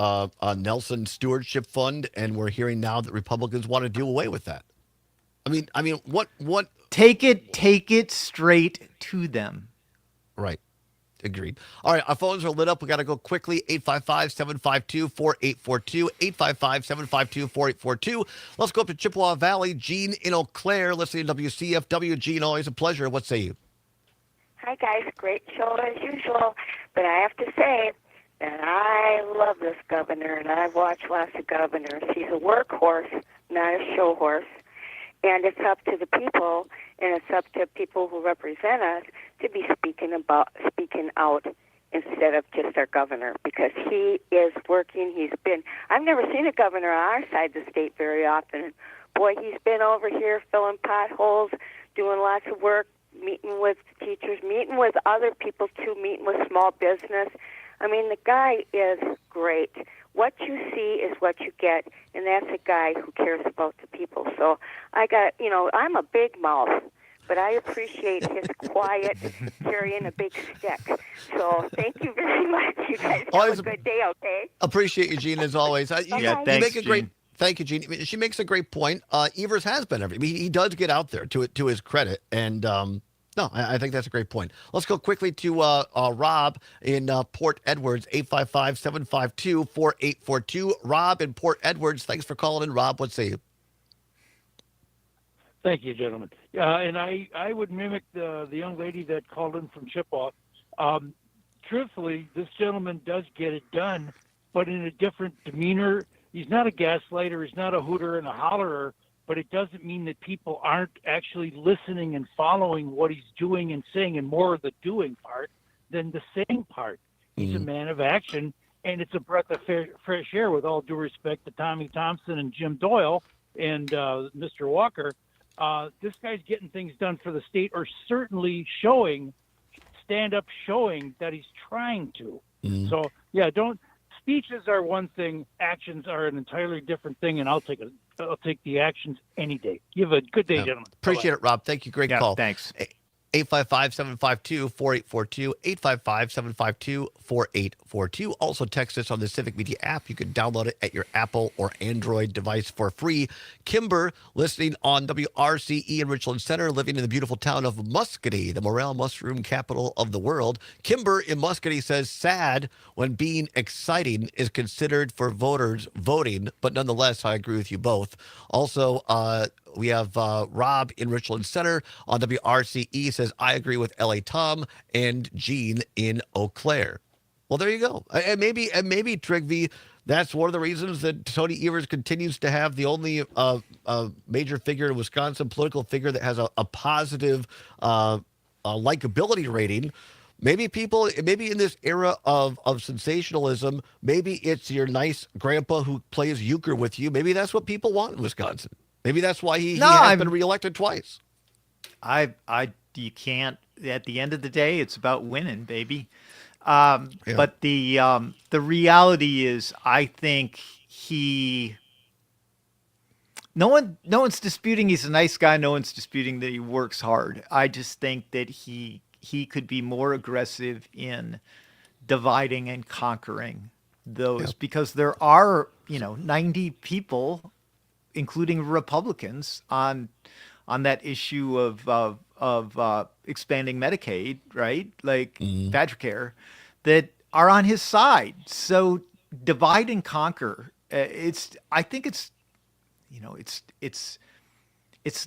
Nelson Stewardship Fund, and we're hearing now that Republicans want to do away with that. I mean, what? Take it straight to them. Right. Agreed. All right, our phones are lit up. We got to go quickly. 855-752-4842. 855-752-4842. Let's go up to Chippewa Valley. Gene in Eau Claire, listening to WCFW. Gene, always a pleasure. What say you? Hi, guys. Great show as usual. But I have to say that I love this governor, and I've watched lots of governors. He's a workhorse, not a show horse. And it's up to the people, and it's up to people who represent us to be speaking out instead of just our governor, because he is working. I've never seen a governor on our side of the state very often. Boy, he's been over here filling potholes, doing lots of work, meeting with teachers, meeting with other people too, meeting with small business. I mean, the guy is great. What you see is what you get, and that's a guy who cares about the people. So I'm a big mouth, but I appreciate his quiet carrying a big stick. So thank you very much. You guys have a good day, okay? Appreciate you, Gene, as always. Thanks, Gene. Thank you, Gene. She makes a great point. Evers has been he does get out there, to his credit, and no, I think that's a great point. Let's go quickly to Rob in Port Edwards, 855-752-4842. Rob in Port Edwards, thanks for calling in. Rob, what say you? Thank you, gentlemen. And I would mimic the young lady that called in from Chippewa. Truthfully, this gentleman does get it done, but in a different demeanor. He's not a gaslighter. He's not a hooter and a hollerer. But it doesn't mean that people aren't actually listening and following what he's doing and saying, and more of the doing part than the saying part. He's a man of action, and it's a breath of fresh air, with all due respect to Tommy Thompson and Jim Doyle and Mr. Walker. This guy's getting things done for the state, or certainly showing that he's trying to. So, yeah, speeches are one thing, actions are an entirely different thing, and I'll take the actions any day. You have a good day, gentlemen. Appreciate it, Rob. Thank you. Great call. Thanks. 855-752-4842. 855-752-4842. Also text us on the Civic Media app. You can download it at your Apple or Android device for free. Kimber, listening on WRCE in Richland Center, living in the beautiful town of Muscatee, the morel mushroom capital of the world. Kimber in Muscatee says, sad when being exciting is considered for voters voting, but nonetheless, I agree with you both. Also, we have Rob in Richland Center on WRCE says, I agree with L.A. Tom, and Gene in Eau Claire. Well, there you go. And maybe Trigby, that's one of the reasons that Tony Evers continues to have the only major figure in Wisconsin, political figure that has a positive likability rating. Maybe in this era of sensationalism, maybe it's your nice grandpa who plays euchre with you. Maybe that's what people want in Wisconsin. Maybe that's why he has been reelected twice. You can't. At the end of the day, it's about winning, baby. But the reality is, I think no one's disputing he's a nice guy. No one's disputing that he works hard. I just think that he he could be more aggressive in dividing and conquering those, because there are 90 people, including Republicans, on that issue of expanding Medicaid, right? Like Badger Care, that are on his side. So divide and conquer. I think it's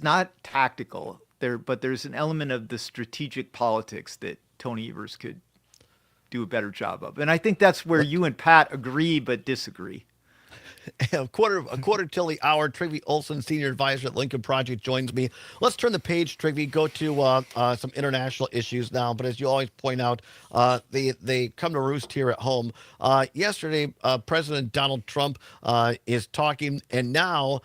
not tactical there, but there's an element of the strategic politics that Tony Evers could do a better job of. And I think that's where you and Pat agree but disagree. A quarter till the hour. Trygve Olsen, senior advisor at Lincoln Project, joins me. Let's turn the page, Trygve. Go to some international issues now. But as you always point out, they come to roost here at home. Yesterday, President Donald Trump is talking, and now,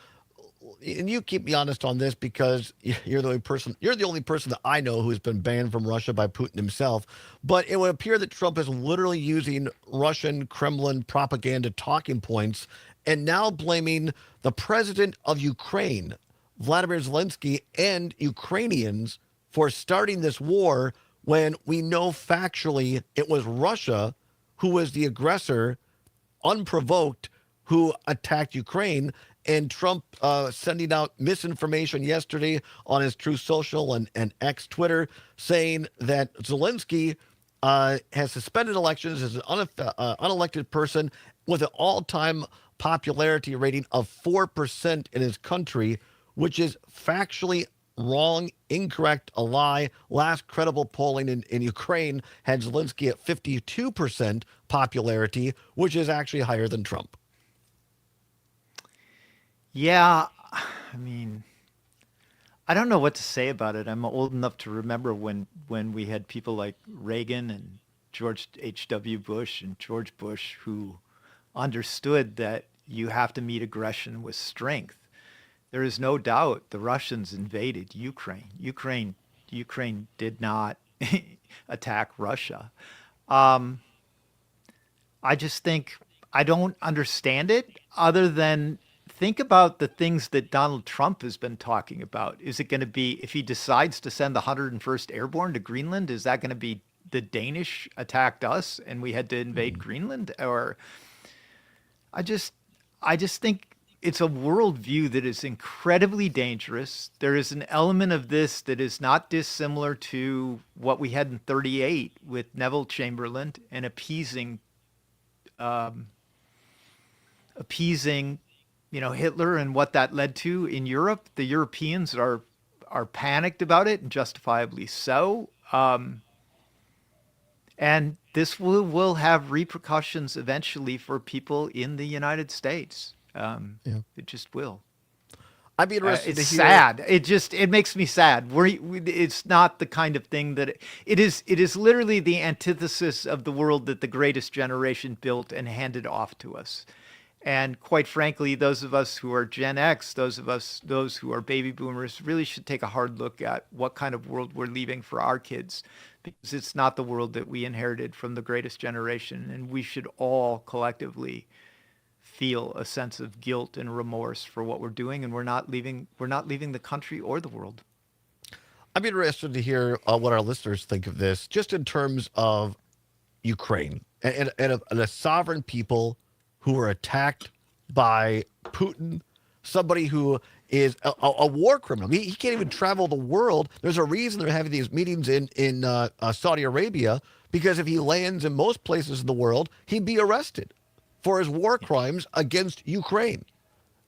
and you keep me honest on this because you're the only person that I know who's been banned from Russia by Putin himself. But it would appear that Trump is literally using Russian Kremlin propaganda talking points and now blaming the president of Ukraine, Vladimir Zelensky, and Ukrainians for starting this war when we know factually it was Russia who was the aggressor, unprovoked, who attacked Ukraine. And Trump sending out misinformation yesterday on his Truth Social and X Twitter, saying that Zelensky has suspended elections as an unelected person with an all-time popularity rating of 4% in his country, which is factually wrong, incorrect, a lie. Last credible polling in Ukraine had Zelensky at 52% popularity, which is actually higher than Trump. Yeah, I mean, I don't know what to say about it. I'm old enough to remember when we had people like Reagan and George H.W. Bush and George Bush who understood that you have to meet aggression with strength. There is no doubt the Russians invaded Ukraine. Ukraine did not attack Russia. I just think I don't understand it, other than think about the things that Donald Trump has been talking about. Is it going to be, if he decides to send the 101st Airborne to Greenland, is that going to be the Danish attacked us and we had to invade Greenland? Or I just think it's a worldview that is incredibly dangerous. There is an element of this that is not dissimilar to what we had in 1938 with Neville Chamberlain and appeasing Hitler and what that led to in Europe. The Europeans are panicked about it, and justifiably so. And this will have repercussions eventually for people in the United States. It just will. I'd be interested to It's hear. sad. It makes me sad. It's not the kind of thing that it is. It is literally the antithesis of the world that the greatest generation built and handed off to us. And quite frankly, those of us who are Gen X, those who are baby boomers, really should take a hard look at what kind of world we're leaving for our kids, because it's not the world that we inherited from the greatest generation. And we should all collectively feel a sense of guilt and remorse for what we're doing, and we're not leaving the country or the world. I'd be interested to hear what our listeners think of this, just in terms of Ukraine and a sovereign people who were attacked by Putin, somebody who is a war criminal. He can't even travel the world. There's a reason they're having these meetings in Saudi Arabia, because if he lands in most places in the world, he'd be arrested for his war crimes against Ukraine.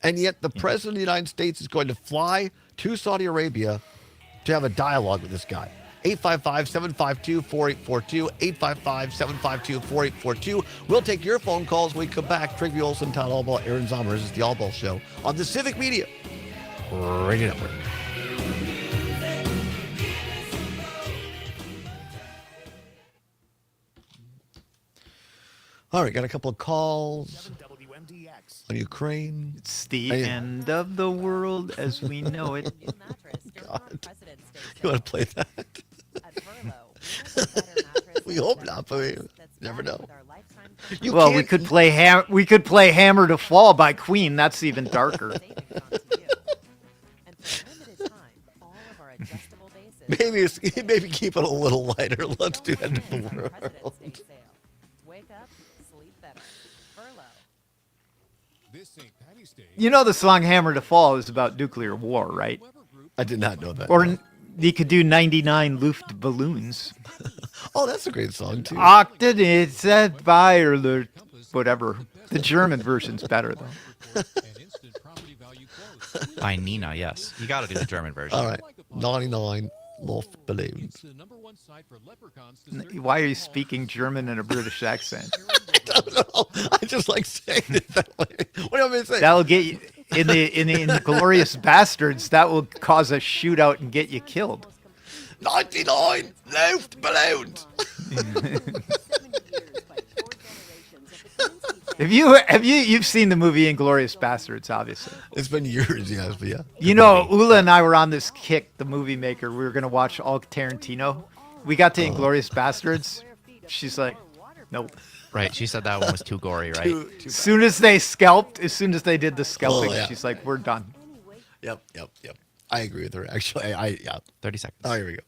And yet the president of the United States is going to fly to Saudi Arabia to have a dialogue with this guy. 855-752-4842, 855-752-4842. We'll take your phone calls when we come back. Trygve Olsen, Todd Allbaugh, Aaron Zommers. It's the Allbaugh Show on the Civic Media Radio Network. All right, got a couple of calls on Ukraine. It's the end of the world as we know it. God. You want to play that? We hope not, but we never know. We could play Hammer to Fall by Queen. That's even darker. Maybe keep it a little lighter. Let's do that to the world. Wake up, sleep better. Furlough. You know the song Hammer to Fall is about nuclear war, right? I did not know that. Or you could do 99 Luftballons. Oh, that's a great song, too. Achten ist Bayerlert. Whatever. The German version's better, though. By Nina, yes. You got to do the German version. All right. 99 Luftballons. Why are you speaking German in a British accent? I don't know. I just like saying it that way. What do you want me to say? That'll get you in the Glorious Bastards. That will cause a shootout and get you killed. 99 Luftballons. You've seen the movie Inglourious Bastards, obviously. It's been years, yes, but yeah. You know, Ula and I were on this kick, the movie maker. We were going to watch all Tarantino. We got to Inglourious Bastards. She's like, nope. Right, she said that one was too gory, right? As soon as they did the scalping, yeah. she's like, we're done. Yep. I agree with her, actually. Yeah. 30 seconds. Oh, here we go.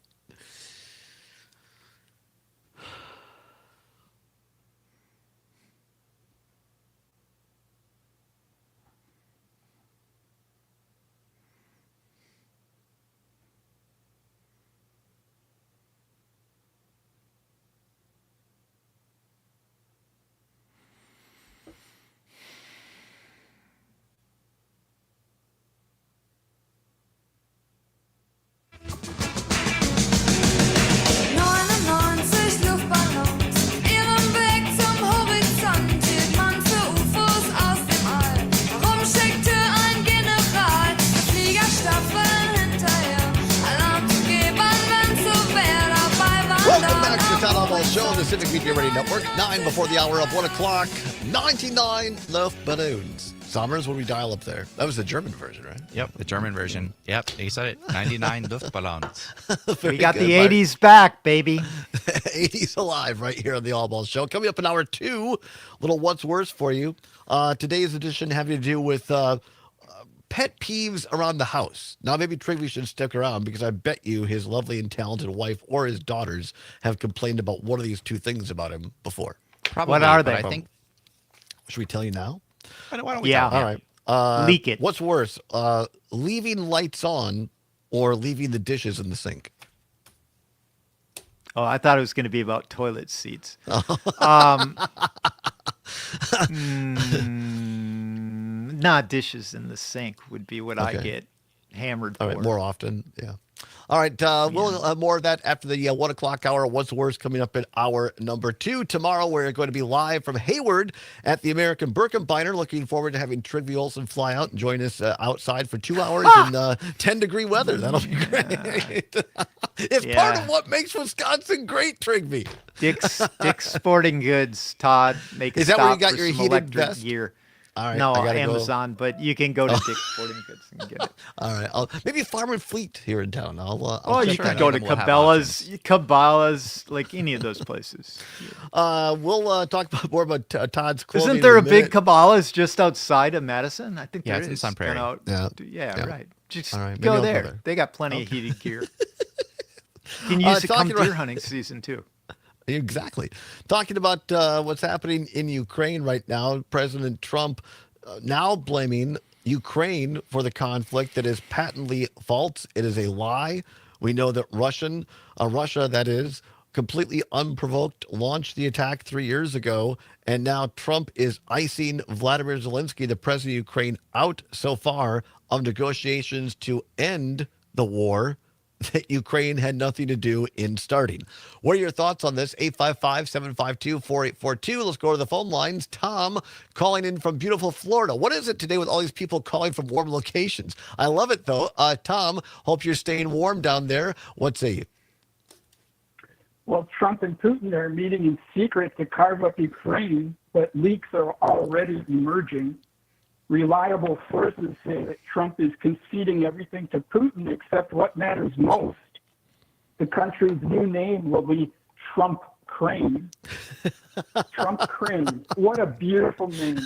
Show on the Civic Media Radio Network, 9 before the hour of 1 o'clock, 99 Luftballons. Sommers, what do we dial up there? That was the German version, right? Yep, the German version. Yep, he said it. 99 Luftballons. We got the 80s back, baby. 80s alive right here on the Allbaugh Show. Coming up in hour 2, little what's worse for you. Today's edition having to do with pet peeves around the house. Now, maybe Trigby should stick around because I bet you his lovely and talented wife or his daughters have complained about one of these two things about him before. Probably. What are they? I think. Should we tell you now? Why don't we Yeah. tell All them? right. Leak it. What's worse, leaving lights on or leaving the dishes in the sink? Oh, I thought it was going to be about toilet seats. Not dishes in the sink would be what I get hammered for. All right, more often, yeah. All right, we'll have more of that after the 1 o'clock hour. What's worse coming up at hour number 2. Tomorrow, we're going to be live from Hayward at the American Birkenbeiner. Looking forward to having Trigby Olsen fly out and join us outside for 2 hours in 10-degree weather. That'll be great. It's part of what makes Wisconsin great, Trigby. Dick's Sporting Goods, Todd. Make a Is that stop where you got for your some heated electric vest? gear. All right, No, I gotta Amazon, but you can go to Dick's Sporting Goods and get it. All right, maybe Farm and Fleet here in town. Oh, you check can that go out. to Cabela's, like any of those places. We'll talk more about Todd's clothing. Isn't there in a big minute. Cabela's just outside of Madison? I think there it's in is. Sun Prairie. Yeah, right. Just All right, maybe go I'll go there. there. They got plenty of heated gear. You can use it come deer hunting season too. Exactly. Talking about what's happening in Ukraine right now, President Trump now blaming Ukraine for the conflict that is patently false. It is a lie. We know that Russia, that is, completely unprovoked, launched the attack 3 years ago, and now Trump is icing Vladimir Zelensky, the president of Ukraine, out so far of negotiations to end the war that Ukraine had nothing to do in starting. What are your thoughts on this? 855-752-4842. Let's go to the phone lines. Tom calling in from beautiful Florida. What is it today with all these people calling from warm locations? I love it, though. Tom, hope you're staying warm down there. What say you? Well, Trump and Putin are meeting in secret to carve up Ukraine, but leaks are already emerging. Reliable sources say that Trump is conceding everything to Putin except what matters most. The country's new name will be Trump Crane. Trump Crane. What a beautiful name.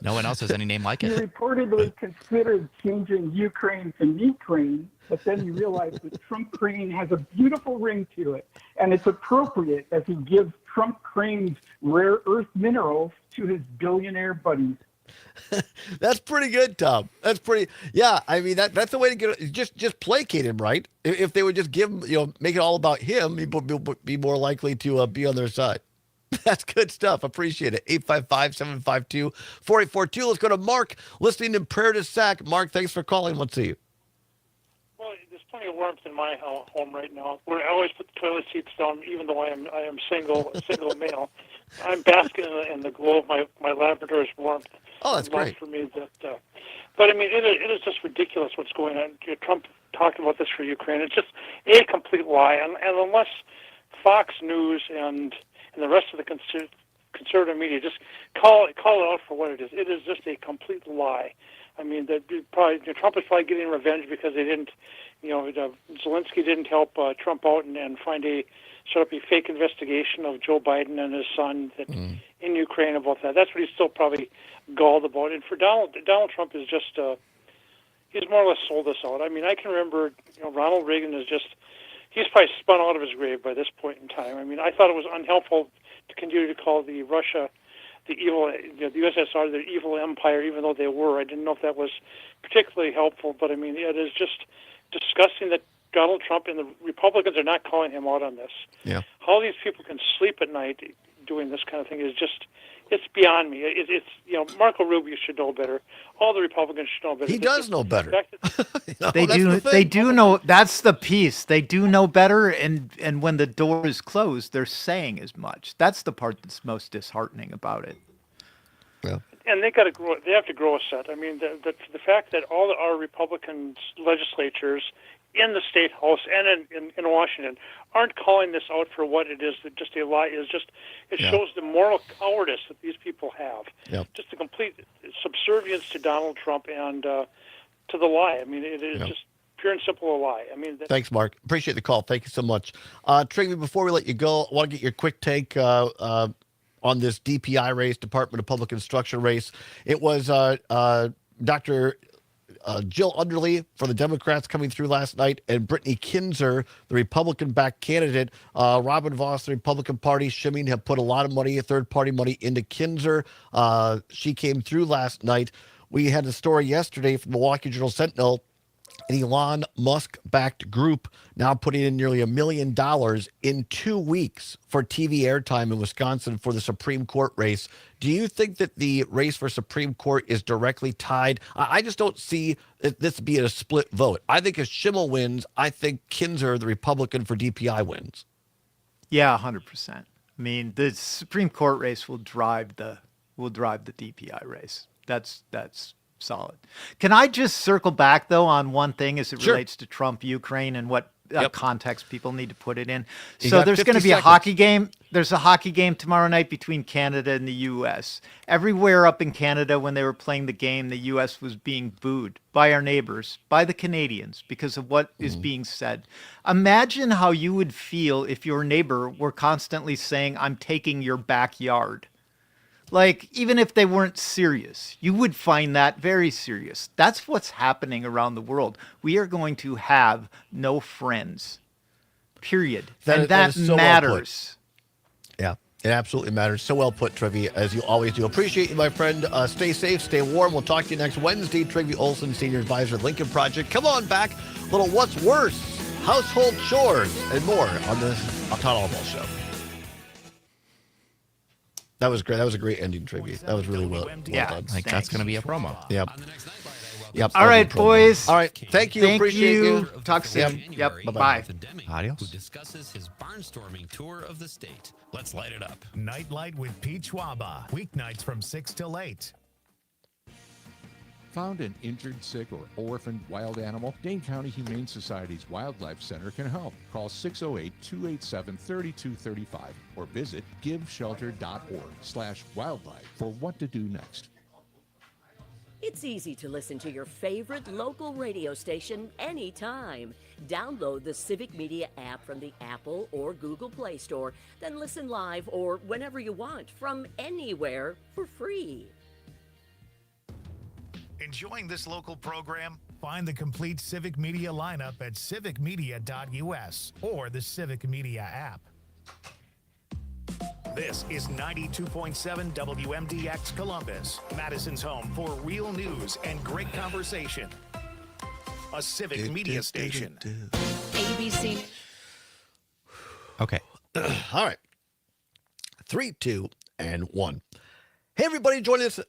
No one else has any name like He it. reportedly considered changing Ukraine to Ukraine, but then he realized that Trump Crane has a beautiful ring to it, and it's appropriate as he gives Trump Crane's rare earth minerals to his billionaire buddies. That's pretty good, Tom. That's pretty. Yeah, I mean that's the way to get. Just placate him, right? If they would just give him, make it all about him, he'd be more likely to be on their side. That's good stuff. Appreciate it. 855-752-4842. Let's go to Mark, listening in Prairie du Sac. Mark, thanks for calling. Let's see you. Well, there's plenty of warmth in my home right now. Where I always put the toilet seats down, even though I am single male. I'm basking in the glow of my Labrador's warmth. Oh, that's great for me. But I mean, it is just ridiculous what's going on. Trump talking about this for Ukraine. It's just a complete lie, and unless Fox News and the rest of the conservative media just call it out for what it is. It is just a complete lie. I mean, Trump is probably getting revenge because they didn't, Zelensky didn't help Trump out and set up a fake investigation of Joe Biden and his son in Ukraine about that. That's what he's still probably galled about. And for Donald Trump is just, he's more or less sold us out. I mean, I can remember, Ronald Reagan he's probably spun out of his grave by this point in time. I mean, I thought it was unhelpful to continue to call the evil, the USSR, the evil empire, even though they were. I didn't know if that was particularly helpful, but I mean, it is just disgusting that Donald Trump and the Republicans are not calling him out on this. Yeah. How these people can sleep at night doing this kind of thing is just, it's beyond me. It's Marco Rubio should know better. All the Republicans should know better. He does know better. They do know. That's the piece. They do know better, and when the door is closed, they're saying as much. That's the part that's most disheartening about it. Yeah. And they have to grow a set. I mean, the fact that all our Republican legislatures in the state house and in Washington aren't calling this out for what it is, just a lie, shows the moral cowardice that these people have. Yep. Just a complete subservience to Donald Trump and to the lie. I mean, it is just pure and simple a lie. I mean, thanks, Mark. Appreciate the call. Thank you so much. Trigby, before we let you go, I want to get your quick take on this DPI race, Department of Public Instruction race. It was Dr. Jill Underly for the Democrats coming through last night, and Brittany Kinzer, the Republican-backed candidate. Robin Voss, the Republican Party, shimming, have put a lot of money, third-party money, into Kinzer. She came through last night. We had a story yesterday from the Milwaukee Journal-Sentinel, an Elon Musk-backed group now putting in nearly $1 million in 2 weeks for TV airtime in Wisconsin for the Supreme Court race. Do you think that the race for Supreme Court is directly tied? I just don't see this being a split vote. I think if Schimmel wins, I think Kinzer, the Republican for DPI, wins. Yeah, 100%. I mean, the Supreme Court race will drive the DPI race. That's solid. Can I just circle back though on one thing as it relates to Trump, Ukraine, and what context people need to put it in? So there's going to be a hockey game. There's a hockey game tomorrow night between Canada and the U.S. Everywhere up in Canada, when they were playing the game, the U.S. was being booed by our neighbors, by the Canadians, because of what is being said. Imagine how you would feel if your neighbor were constantly saying, "I'm taking your backyard." Like, even if they weren't serious, you would find that very serious. That's what's happening around the world. We are going to have no friends, period. That so matters. Well, it absolutely matters. So well put, Trivy, as you always do. Appreciate you, my friend. Stay safe, stay warm. We'll talk to you next Wednesday. Trivy Olson, Senior Advisor at Lincoln Project. Come on back. A little What's Worse, household chores, and more on the Todd Allbaugh Show. That was great. That was a great ending, Tribute. That was really well done. I think that's going to be a promo. Yep. All right, boys. All right. Thank you. Appreciate you. Talk soon. Yep. Bye-bye. Adios. Who discusses his barnstorming tour of the state. Let's light it up. Nightlight with Pete Schwaba. Weeknights from 6 till 8. Found an injured, sick, or orphaned wild animal? Dane County Humane Society's Wildlife Center can help. Call 608-287-3235 or visit giveshelter.org/wildlife for what to do next. It's easy to listen to your favorite local radio station anytime. Download the Civic Media app from the Apple or Google Play Store, then listen live or whenever you want from anywhere for free. Enjoying this local program? Find the complete Civic Media lineup at civicmedia.us or the Civic Media app. This is 92.7 WMDX Columbus, Madison's home for real news and great conversation. A Civic Media station. ABC. Okay. All right. 3, 2, and 1. Hey, everybody, join us.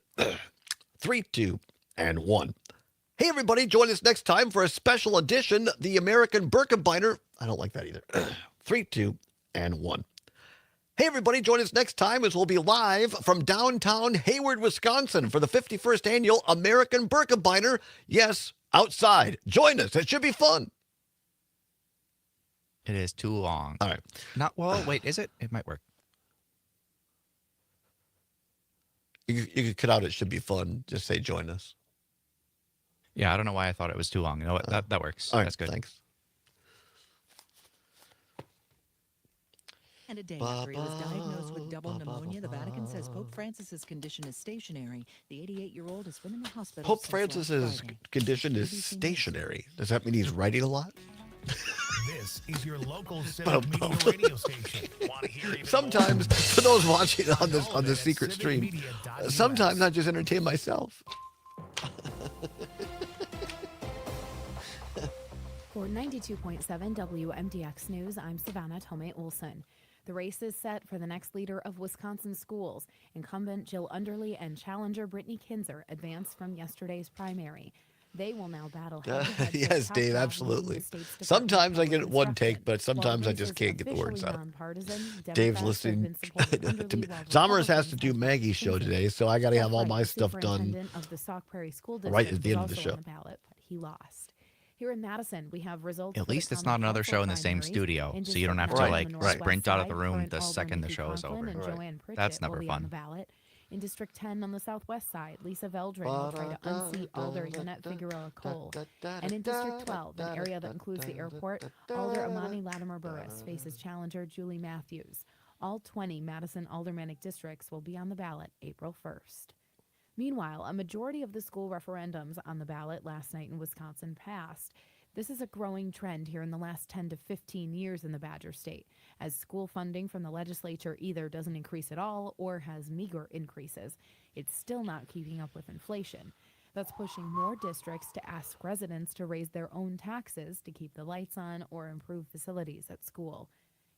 3, 2, and 1. Hey, everybody, join us next time for a special edition, the American Birkebeiner. I don't like that either. 3, 2, and 1. Hey, everybody, join us next time as we'll be live from downtown Hayward, Wisconsin for the 51st annual American Birkebeiner. Yes, outside. Join us. It should be fun. It is too long. All right. Not well. Wait, is it? It might work. You could cut out it should be fun. Just say join us. Yeah, I don't know why I thought it was too long. You know what? That works. All right, That's good. Thanks. And a day after he was diagnosed with double pneumonia, the Vatican says Pope Francis's condition is stationary. The 88-year-old has been in the hospital. Pope since last Francis's Friday. condition is stationary. Does that mean he's writing a lot? This is your local Civic Media radio station. Want to hear even Sometimes, for those watching on the secret stream, sometimes I just entertain myself. For 92.7 WMDX News, I'm Savannah Tomei Olson. The race is set for the next leader of Wisconsin schools. Incumbent Jill Underly and challenger Brittany Kinzer advanced from yesterday's primary. They will now battle head-to-head with Yes, top Dave, dog absolutely. leading the state's Department Sometimes I of get one Instruction. take, but sometimes While I just race can't is get the words officially out. nonpartisan, Dave's Democrats have listening been supporting to Underly me. while Zomers has to Republicans do support Maggie's show Kinzer. today, so I got to have all Jeff my Wright, stuff done superintendent of the Sauk Prairie School District, right at the was end of the also show. on the ballot, but he lost. Here in Madison, we have results. At for the least it's Common not another Council show in the same primaries. studio, In so you don't have to District like 9 on the sprint out of the northwest room side, the Current second the Alderman show is Conklin over. and Right. Joanne Pritchett That's never will be on the fun. ballot. In District 10 on the southwest side, Lisa Veldrin will try to unseat Alder Yvonne Figueroa Cole. And in District 12, an area that includes the airport, Alder Amani Latimer Burris faces challenger Julie Matthews. All 20 Madison aldermanic districts will be on the ballot April 1st. Meanwhile, a majority of the school referendums on the ballot last night in Wisconsin passed. This is a growing trend here in the last 10 to 15 years in the Badger State, as school funding from the legislature either doesn't increase at all or has meager increases. It's still not keeping up with inflation. That's pushing more districts to ask residents to raise their own taxes to keep the lights on or improve facilities at school.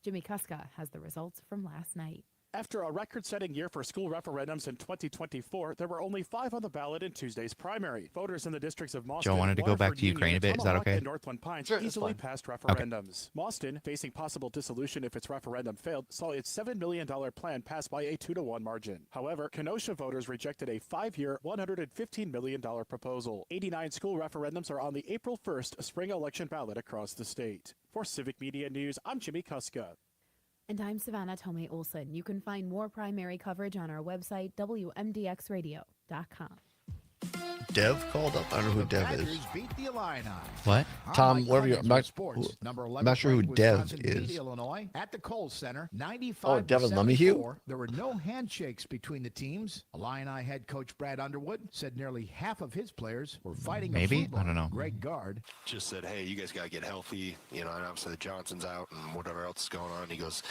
Jimmy Kuska has the results from last night. After a record-setting year for school referendums in 2024, there were only 5 on the ballot in Tuesday's primary. Voters in the districts of Mauston, Joe wanted to go back Waterford to Ukraine Union, a bit. Is that Tomahawk, okay? and Northland Pines Sure, that's easily fine. passed referendums. Mauston, facing possible dissolution if its referendum failed, saw its $7 million plan passed by a 2-to-1 margin. However, Kenosha voters rejected a 5-year, $115 million proposal. 89 school referendums are on the April 1st spring election ballot across the state. For Civic Media News, I'm Jimmy Kuska. And I'm Savannah Tomei Olson. You can find more primary coverage on our website, WMDXradio.com. Dev called up. I don't know who Dev is. Beat the Illini. What? Tom, whatever you. I'm Sports, number 11 I'm not sure who ranked Dev Wisconsin beat is. Illinois at the Kohl Center, 95 Oh, Devin Lemahue? There were no handshakes between the teams. Illini head coach Brad Underwood said nearly half of his players were fighting Maybe? a football. I don't know. Greg Gard. Just said, hey, you guys got to get healthy, and obviously the Johnson's out and whatever else is going on. He goes,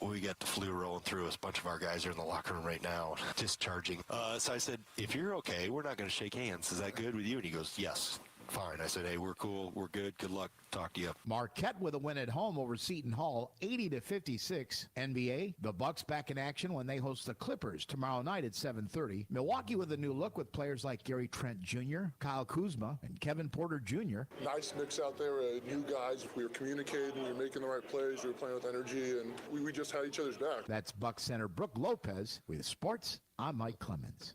we got the flu rolling through us. A bunch of our guys are in the locker room right now, discharging. So I said, if you're okay, we're not going to shake hands. Is that good with you? And he goes, yes. Fine. I said, hey, we're cool. We're good. Good luck. Talk to you. Marquette with a win at home over Seton Hall, 80-56. NBA, the Bucks back in action when they host the Clippers tomorrow night at 7:30. Milwaukee with a new look with players like Gary Trent Jr., Kyle Kuzma, and Kevin Porter Jr. Nice mix out there. New guys. We were communicating. We were making the right plays. We were playing with energy, and we just had each other's back. That's Bucks center Brooke Lopez with sports. I'm Mike Clemens.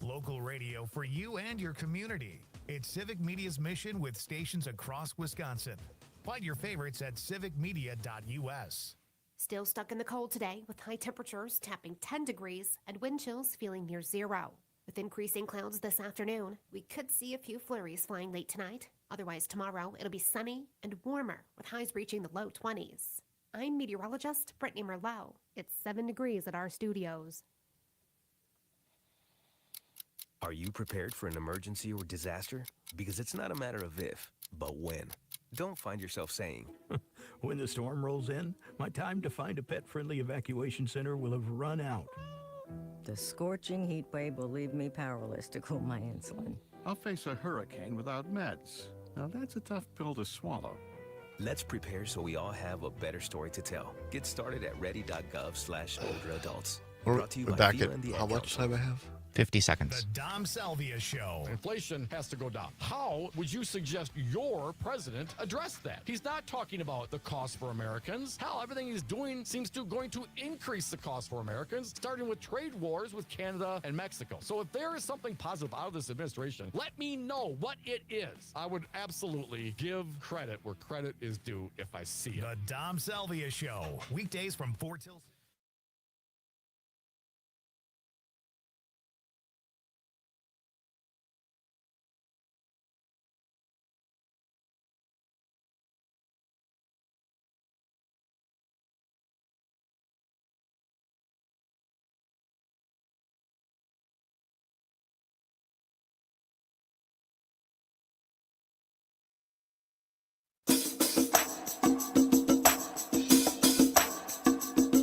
Local radio for you and your community. It's Civic Media's mission with stations across Wisconsin. Find your favorites at civicmedia.us. Still stuck in the cold today with high temperatures tapping 10 degrees and wind chills feeling near 0. With increasing clouds this afternoon, we could see a few flurries flying late tonight. Otherwise, tomorrow it'll be sunny and warmer, with highs reaching the low 20s. I'm meteorologist Brittany Merlot. It's 7 degrees at our studios. Are you prepared for an emergency or disaster? Because it's not a matter of if, but when. Don't find yourself saying, when the storm rolls in, my time to find a pet-friendly evacuation center will have run out. The scorching heat wave will leave me powerless to cool my insulin. I'll face a hurricane without meds. Now that's a tough pill to swallow. Let's prepare so we all have a better story to tell. Get started at ready.gov/olderadults. Brought to you by Back FEMA at and the how Ad much Council. time I have? 50 seconds. The Dom Salvia Show. Inflation has to go down. How would you suggest your president address that? He's not talking about the cost for Americans. Hell, everything he's doing seems to going to increase the cost for Americans, starting with trade wars with Canada and Mexico. So if there is something positive out of this administration, let me know what it is. I would absolutely give credit where credit is due if I see it. The Dom Salvia Show. Weekdays from 4 till 6.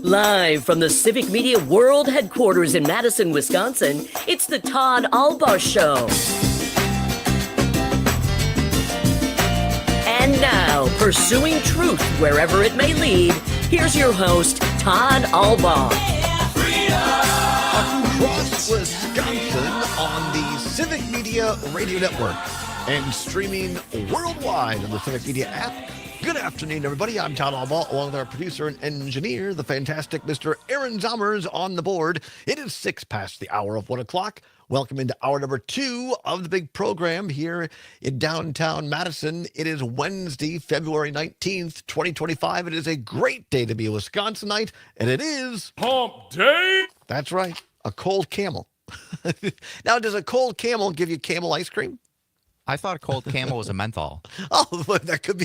Live from the Civic Media World Headquarters in Madison, Wisconsin, it's the Todd Allbaugh Show. And now, pursuing truth wherever it may lead, here's your host, Todd Allbaugh. Across Wisconsin on the Civic Media Radio Network and streaming worldwide on the Civic Media app. Good afternoon, everybody. I'm Todd Allbaugh, along with our producer and engineer, the fantastic Mr. Aaron Zommers on the board. It is 6 past the hour of 1 o'clock. Welcome into hour number 2 of the big program here in downtown Madison. It is Wednesday, February 19th, 2025. It is a great day to be a Wisconsinite, and it is Hump Day. That's right, a cold camel. Now, does a cold camel give you camel ice cream? I thought a cold camel was a menthol. Oh, that could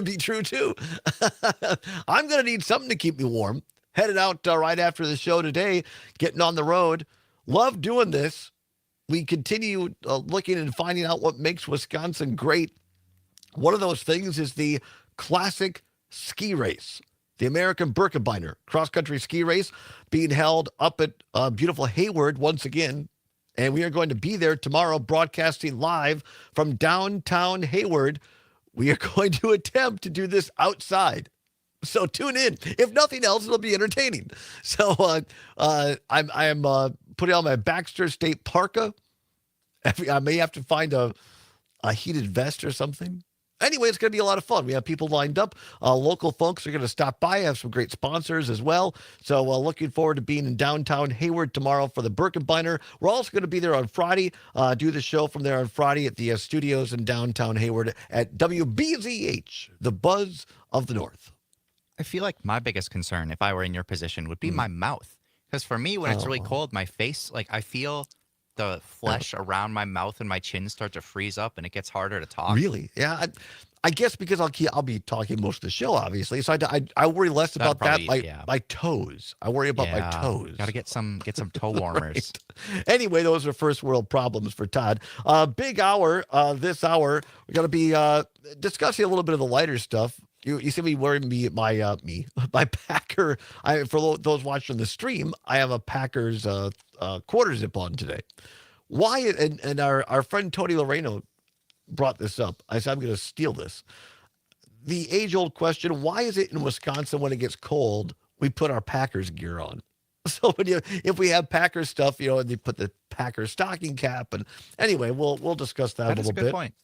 be true too. I'm gonna need something to keep me warm. Headed out right after the show today, getting on the road. Love doing this. We continue looking and finding out what makes Wisconsin great. One of those things is the classic ski race, the American Birkebeiner cross-country ski race, being held up at beautiful Hayward once again. And we are going to be there tomorrow, broadcasting live from downtown Hayward. We are going to attempt to do this outside. So tune in. If nothing else, it'll be entertaining. So I am putting on my Baxter State parka. I may have to find a heated vest or something. Anyway, it's going to be a lot of fun. We have people lined up. Local folks are going to stop by. I have some great sponsors as well. So looking forward to being in downtown Hayward tomorrow for the Birkebeiner. We're also going to be there on Friday, do the show from there on Friday at the studios in downtown Hayward at WBZH, the Buzz of the North. I feel like my biggest concern, if I were in your position, would be my mouth. Because for me, when it's really cold, my face, like I feel the flesh around my mouth and my chin start to freeze up, and it gets harder to talk. Really? Yeah. I guess because I'll be talking most of the show, obviously. So I worry less about probably, that. My toes. I worry about my toes. Got to get some toe warmers. Right. Anyway, those are first world problems for Todd. Big hour. This hour we're going to be discussing a little bit of the lighter stuff. You see me wearing my Packer. For those watching the stream, I have a Packers quarter zip on today. Why? And our friend Tony Loreno brought this up. I said I'm going to steal this. The age-old question: why is it in Wisconsin when it gets cold we put our Packers gear on? So if we have Packers stuff, and they put the Packers stocking cap, and anyway, we'll discuss that a little bit. That's a good point.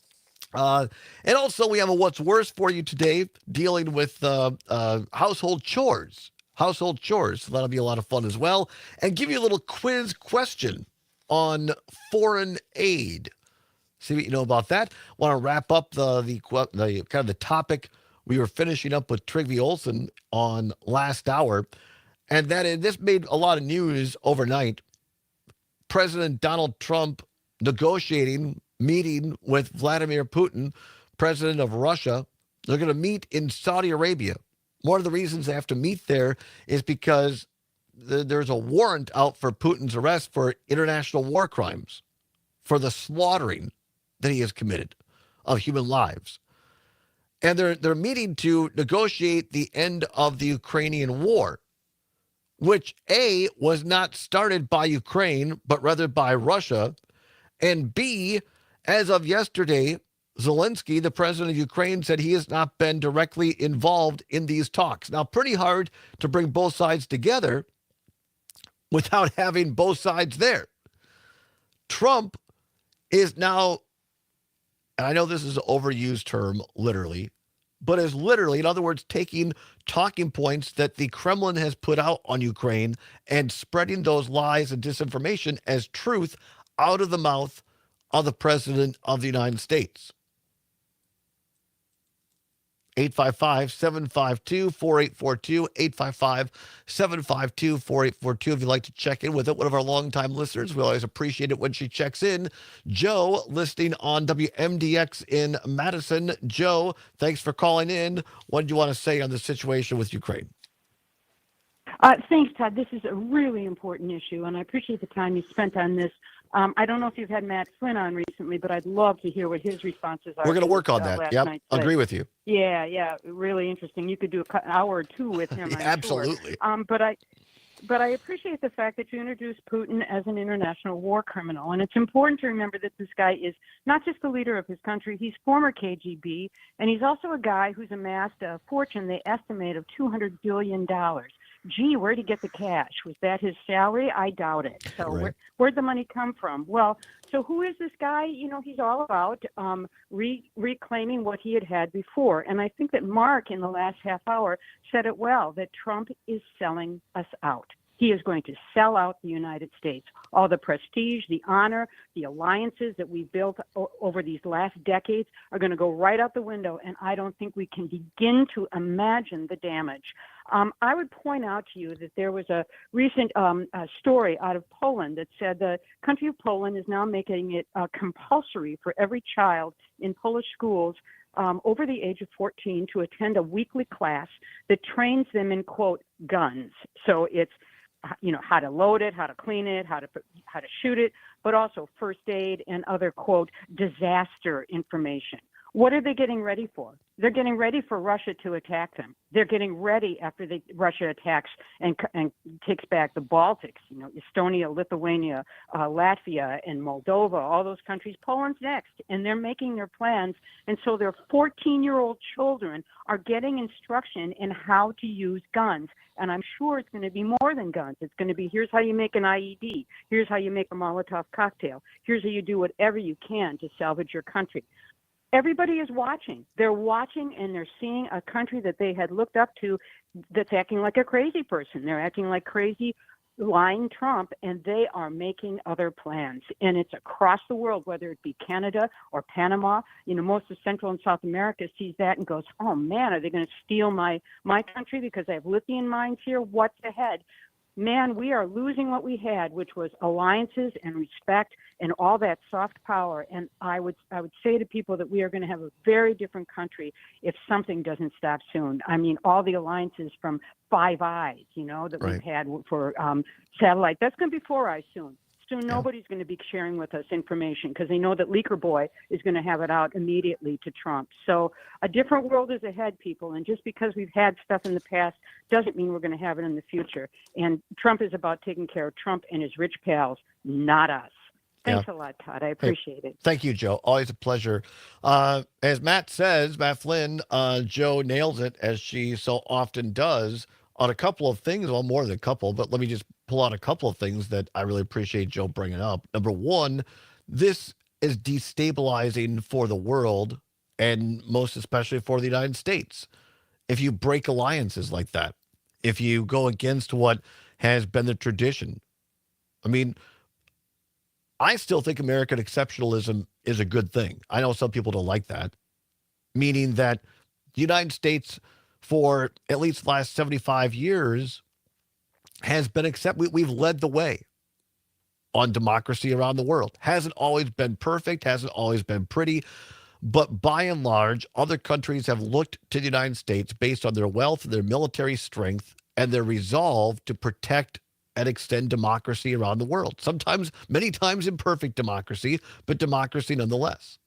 And also we have a what's worse for you today, dealing with household chores. So that'll be a lot of fun as well. And give you a little quiz question on foreign aid. See what you know about that. Want to wrap up the kind of the topic we were finishing up with Trygve Olsen on last hour, and this made a lot of news overnight. President Donald Trump meeting with Vladimir Putin, president of Russia. They're going to meet in Saudi Arabia. One of the reasons they have to meet there is because there's a warrant out for Putin's arrest for international war crimes, for the slaughtering that he has committed of human lives. And they're meeting to negotiate the end of the Ukrainian war, which A, was not started by Ukraine, but rather by Russia, and B, as of yesterday, Zelensky, the president of Ukraine, said he has not been directly involved in these talks. Now, pretty hard to bring both sides together without having both sides there. Trump is now, and I know this is an overused term, literally, but is literally, in other words, taking talking points that the Kremlin has put out on Ukraine and spreading those lies and disinformation as truth out of the mouth of the president of the United States. 855-752-4842, 855-752-4842. If you'd like to check in with it, one of our longtime listeners, we always appreciate it when she checks in. Joe, listening on WMDX in Madison. Joe, thanks for calling in. What do you want to say on the situation with Ukraine? Thanks, Todd. This is a really important issue, and I appreciate the time you spent on this. I don't know if you've had Matt Flynn on recently, but I'd love to hear what his responses are. We're going to work on that. Yep, agree with you. Yeah, really interesting. You could do an hour or two with him. Absolutely. Sure. But I appreciate the fact that you introduced Putin as an international war criminal, and it's important to remember that this guy is not just the leader of his country. He's former KGB, and he's also a guy who's amassed a fortune they estimate of $200 billion. Gee, where'd he get the cash? Was that his salary? I doubt it. So right. Where'd the money come from? Well, so who is this guy? You know, he's all about reclaiming what he had before. And I think that Mark, in the last half hour, said it well, that Trump is selling us out. He is going to sell out the United States. All the prestige, the honor, the alliances that we built over these last decades are going to go right out the window, and I don't think we can begin to imagine the damage. I would point out to you that there was a recent story out of Poland that said the country of Poland is now making it compulsory for every child in Polish schools over the age of 14 to attend a weekly class that trains them in, quote, guns. So it's how to load it, how to clean it, how to shoot it, but also first aid and other, quote, disaster information. What are they getting ready for? They're getting ready for Russia to attack them. They're getting ready after Russia attacks and takes back the Baltics, Estonia, Lithuania, Latvia, and Moldova, all those countries. Poland's next, and they're making their plans. And so their 14-year-old children are getting instruction in how to use guns. And I'm sure it's going to be more than guns. It's going to be, here's how you make an IED. Here's how you make a Molotov cocktail. Here's how you do whatever you can to salvage your country. Everybody is watching. They're watching, and they're seeing a country that they had looked up to that's acting like a crazy person. They're acting like crazy, lying Trump, and they are making other plans. And it's across the world, whether it be Canada or Panama. Most of Central and South America sees that and goes, oh, man, are they going to steal my country because I have lithium mines here? What's ahead? Man, we are losing what we had, which was alliances and respect and all that soft power. And I would say to people that we are going to have a very different country if something doesn't stop soon. I mean, all the alliances from Five Eyes, that Right. we've had for satellite, that's going to be Four Eyes soon. Soon nobody's going to be sharing with us information because they know that Leaker Boy is going to have it out immediately to Trump. So a different world is ahead, people. And just because we've had stuff in the past doesn't mean we're going to have it in the future. And Trump is about taking care of Trump and his rich pals, not us. Thanks a lot, Todd. I appreciate it. Thank you, Joe. Always a pleasure. As Matt says, Matt Flynn, Joe nails it, as she so often does, on a couple of things. Well, more than a couple, but let me just pull out a couple of things that I really appreciate Joe bringing up. Number one, this is destabilizing for the world, and most especially for the United States. If you break alliances like that, if you go against what has been the tradition. I mean, I still think American exceptionalism is a good thing. I know some people don't like that, meaning that the United States, for at least the last 75 years, has been we've led the way. on democracy around the world. Hasn't always been perfect, hasn't always been pretty, but by and large, other countries have looked to the United States based on their wealth, their military strength, and their resolve to protect and extend democracy around the world. Sometimes, many times imperfect democracy, but democracy nonetheless.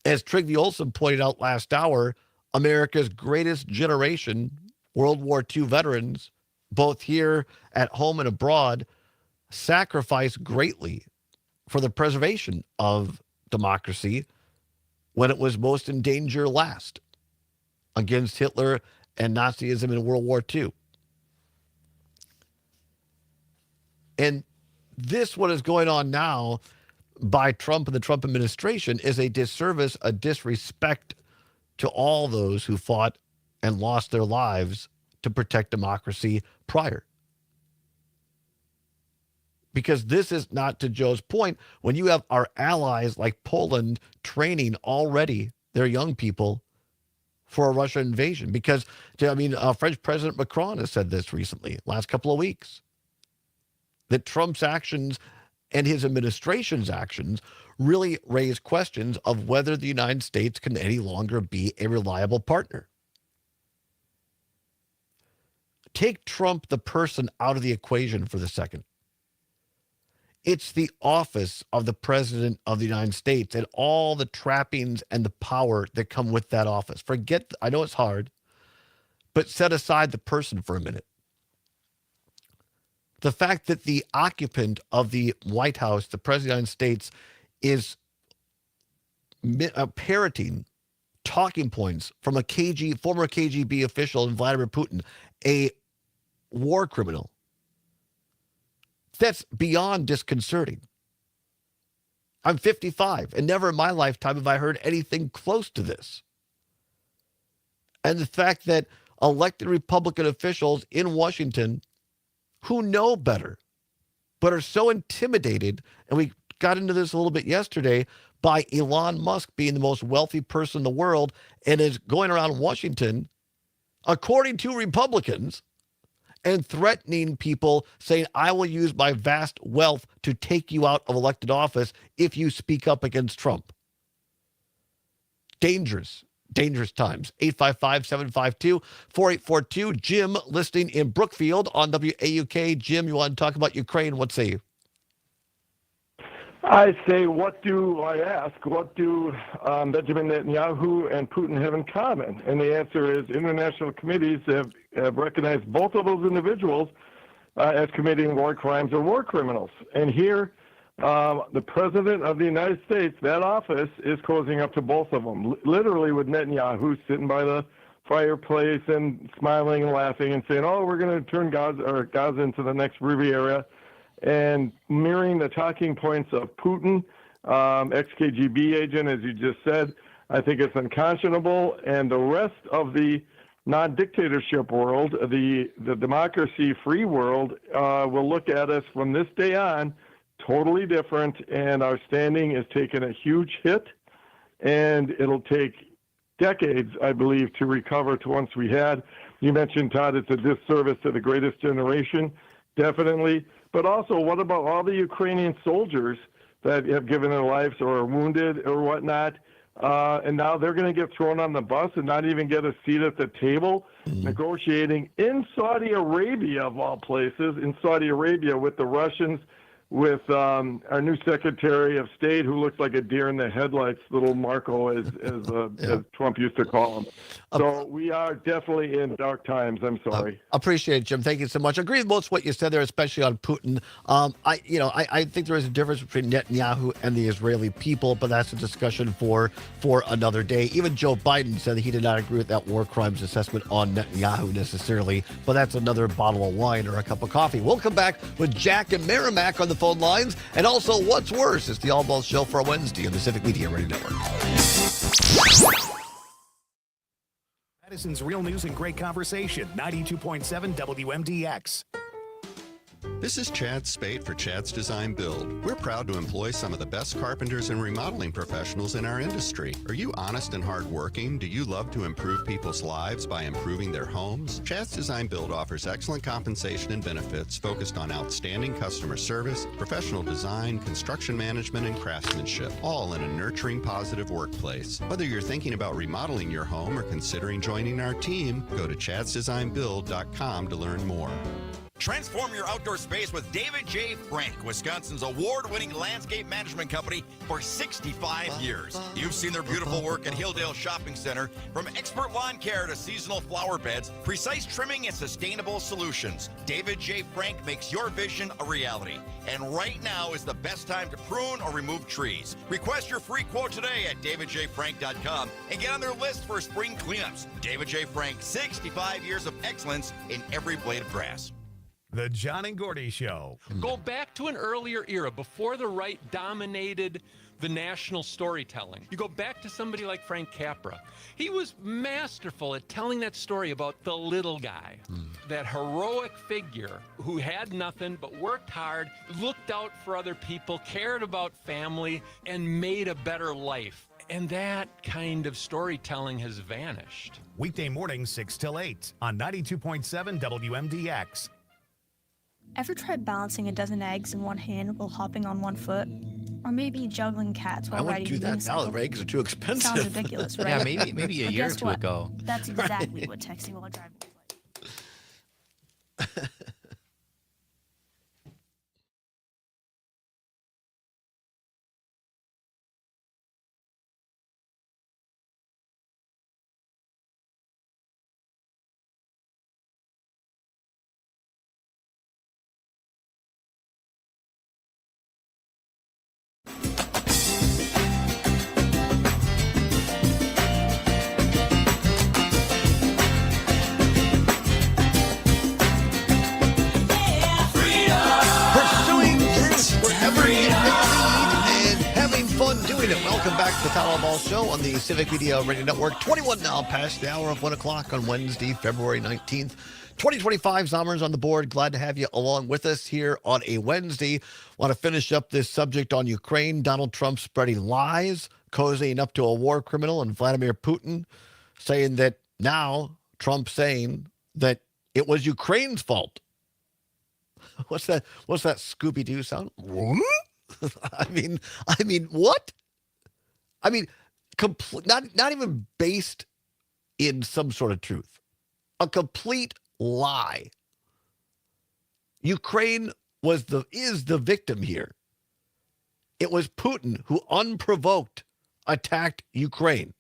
As Trygve Olsen pointed out last hour, America's greatest generation, World War II veterans, both here at home and abroad, sacrificed greatly for the preservation of democracy when it was most in danger last against Hitler and Nazism in World War II. And this, what is going on now by Trump and the Trump administration, is a disservice, a disrespect to all those who fought and lost their lives to protect democracy prior. Because this is not, to Joe's point, when you have our allies like Poland training already their young people for a Russian invasion. Because, French President Macron has said this recently, last couple of weeks, that Trump's actions and his administration's actions really raise questions of whether the United States can any longer be a reliable partner. Take Trump, the person, out of the equation for the second. It's the office of the President of the United States and all the trappings and the power that come with that office. I know it's hard, but set aside the person for a minute. The fact that the occupant of the White House, the President of the United States, is parroting talking points from a former KGB official in Vladimir Putin, a war criminal. That's beyond disconcerting. I'm 55, and never in my lifetime have I heard anything close to this. And the fact that elected Republican officials in Washington who know better, but are so intimidated, and we got into this a little bit yesterday, by Elon Musk being the most wealthy person in the world and is going around Washington, according to Republicans, and threatening people, saying, I will use my vast wealth to take you out of elected office if you speak up against Trump. Dangerous times. 855-752-4842. Jim, listening in Brookfield on WAUK. Jim, you want to talk about Ukraine? What say you? I say, what do Benjamin Netanyahu and Putin have in common? And the answer is international committees have recognized both of those individuals as committing war crimes or war criminals. And here, the President of the United States, that office, is cozying up to both of them, literally with Netanyahu sitting by the fireplace and smiling and laughing and saying, we're going to turn Gaza into the next Riviera, and mirroring the talking points of Putin, ex-KGB agent, as you just said. I think it's unconscionable, and the rest of the non-dictatorship world, the democracy-free world, will look at us from this day on totally different, and our standing is taking a huge hit, and it'll take decades, I believe, to recover to once we had. You mentioned, Todd, it's a disservice to the greatest generation, definitely. But also, what about all the Ukrainian soldiers that have given their lives or are wounded or whatnot? And now they're going to get thrown on the bus and not even get a seat at the table, negotiating in Saudi Arabia, of all places, in Saudi Arabia with the Russians, with our new Secretary of State, who looks like a deer in the headlights, little Marco, as Trump used to call him. So we are definitely in dark times. I'm sorry. Appreciate it, Jim. Thank you so much. I agree with most of what you said there, especially on Putin. I think there is a difference between Netanyahu and the Israeli people, but that's a discussion for another day. Even Joe Biden said that he did not agree with that war crimes assessment on Netanyahu necessarily, but that's another bottle of wine or a cup of coffee. We'll come back with Jack and Merrimack on the phone lines, and also what's worse. It's the Allbaugh Show for a Wednesday on the Civic Media Radio Network. Madison's real news and great conversation. 92.7 WMDX. This is Chad Spate for Chad's Design Build. We're proud to employ some of the best carpenters and remodeling professionals in our industry. Are you honest and hardworking? Do you love to improve people's lives by improving their homes? Chad's Design Build offers excellent compensation and benefits focused on outstanding customer service, professional design, construction management, and craftsmanship, all in a nurturing, positive workplace. Whether you're thinking about remodeling your home or considering joining our team, go to chadsdesignbuild.com to learn more. Transform your outdoor space with David J. Frank, Wisconsin's award-winning landscape management company for 65 years. You've seen their beautiful work at Hilldale Shopping Center, from expert lawn care to seasonal flower beds, precise trimming and sustainable solutions. David J. Frank makes your vision a reality. And right now is the best time to prune or remove trees. Request your free quote today at davidjfrank.com and get on their list for spring cleanups. David J. Frank, 65 years of excellence in every blade of grass. The John and Gordy Show. Go back to an earlier era before the right dominated the national storytelling. You go back to somebody like Frank Capra. He was masterful at telling that story about the little guy, that heroic figure who had nothing but worked hard, looked out for other people, cared about family, and made a better life. And that kind of storytelling has vanished. Weekday mornings 6 till 8 on 92.7 WMDX. Ever tried balancing a dozen eggs in one hand while hopping on one foot? Or maybe juggling cats while I riding wouldn't do a that now. unicycle? The eggs are too expensive. Sounds ridiculous, right? Yeah, maybe a But year or guess two what? ago. That's exactly what texting while driving is like. Pursuing truth wherever it may lead and having fun doing it. Welcome back to the Allbaugh Show on the Civic Media Radio Network. 21 now past the hour of 1 o'clock on Wednesday, February 19th. 2025 Zommers on the board. Glad to have you along with us here on a Wednesday. Want to finish up this subject on Ukraine. Donald Trump spreading lies, cozying up to a war criminal, and Vladimir Putin saying that now Trump saying that it was Ukraine's fault. What's that Scooby-Doo sound? I mean, what? I mean, not even based in some sort of truth. A complete lie. Ukraine is the victim here. It was Putin who unprovoked attacked Ukraine.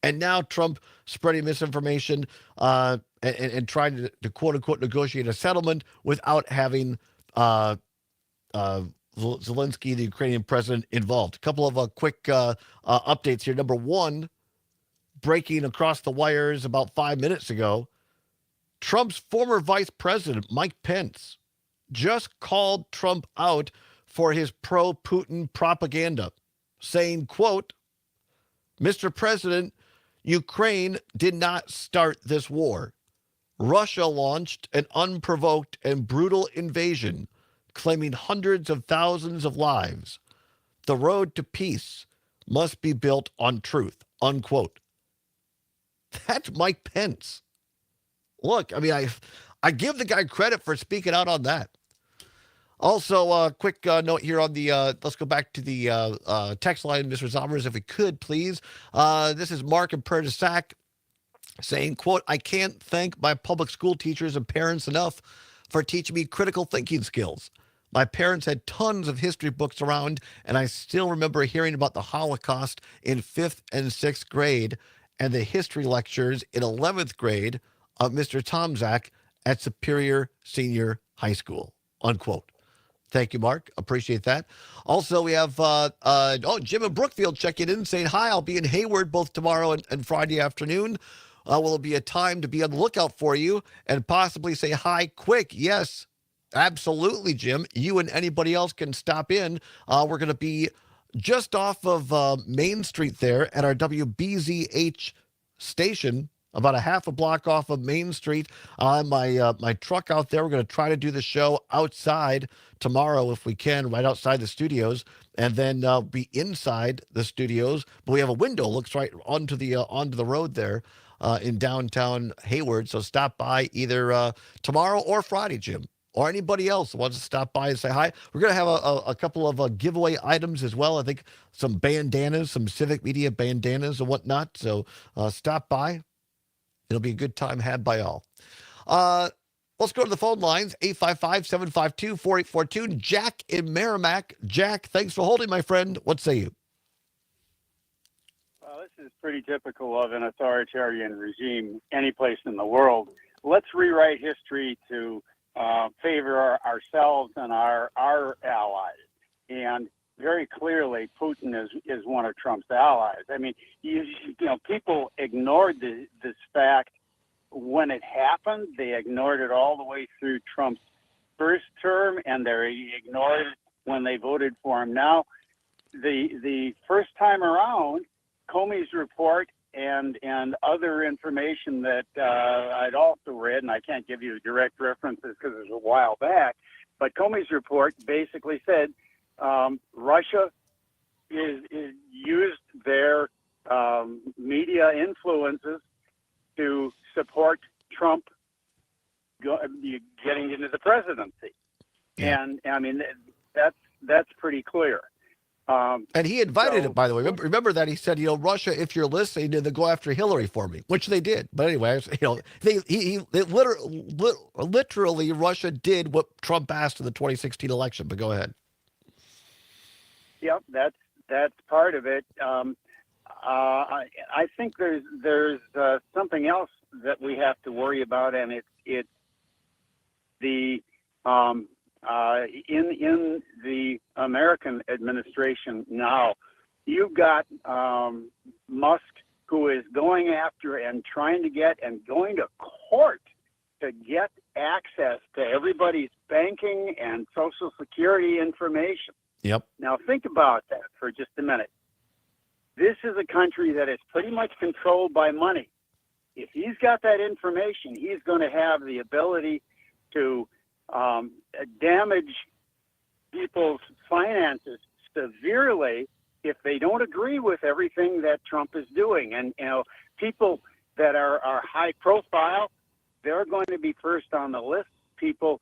And now Trump spreading misinformation and trying to quote unquote negotiate a settlement without having Zelensky, the Ukrainian president, involved. A couple of quick updates here. Number one, breaking across the wires about 5 minutes ago, Trump's former vice president, Mike Pence, just called Trump out for his pro-Putin propaganda, saying, quote, Mr. President, Ukraine did not start this war. Russia launched an unprovoked and brutal invasion, claiming hundreds of thousands of lives. The road to peace must be built on truth, unquote. That's Mike Pence. Look, I mean, I give the guy credit for speaking out on that. Also, a quick note here on the, let's go back to the text line, Mr. Zommers, if we could, please. This is Mark in Prairie du Sac saying, quote, I can't thank my public school teachers and parents enough for teaching me critical thinking skills. My parents had tons of history books around, and I still remember hearing about the Holocaust in 5th and 6th grade and the history lectures in 11th grade of Mr. Tomzak at Superior Senior High School, unquote. Thank you, Mark. Appreciate that. Also, we have Jim in Brookfield checking in saying, hi, I'll be in Hayward both tomorrow and Friday afternoon. Will it be a time to be on the lookout for you and possibly say hi quick? Yes, absolutely, Jim. You and anybody else can stop in. We're going to be just off of Main Street there at our WBZH station about a half a block off of Main Street. My truck out there. We're going to try to do the show outside tomorrow if we can, right outside the studios, and then be inside the studios. But we have a window looks right onto the road there in downtown Hayward. So stop by either tomorrow or Friday, Jim, or anybody else who wants to stop by and say hi. We're going to have a couple of giveaway items as well. I think some bandanas, some Civic Media bandanas and whatnot. So stop by. It'll be a good time had by all. Let's go to the phone lines, 855-752-4842. Jack in Merrimack. Jack, thanks for holding, my friend. What say you? Well, this is pretty typical of an authoritarian regime any place in the world. Let's rewrite history to favor ourselves and our allies. And very clearly, Putin is one of Trump's allies. I mean, you know, people ignored this fact when it happened. They ignored it all the way through Trump's first term, and they ignored it when they voted for him. Now, the first time around, Comey's report and other information that I'd also read, and I can't give you direct references because it was a while back, but Comey's report basically said Russia is used their media influences to support Trump getting into the presidency. Yeah. And I mean, that's pretty clear. And he invited it, by the way. Remember that he said, you know, Russia, if you're listening, then go after Hillary for me, which they did. But anyway, you know, literally Russia did what Trump asked in the 2016 election. But go ahead. Yep, that's part of it. I think there's something else that we have to worry about, and it's the in the American administration now, you've got Musk, who is going after and trying to get and going to court to get access to everybody's banking and Social Security information. Yep. Now think about that for just a minute. This is a country that is pretty much controlled by money. If he's got that information, he's going to have the ability to damage people's finances severely if they don't agree with everything that Trump is doing. And, you know, people that are high profile, they're going to be first on the list. People,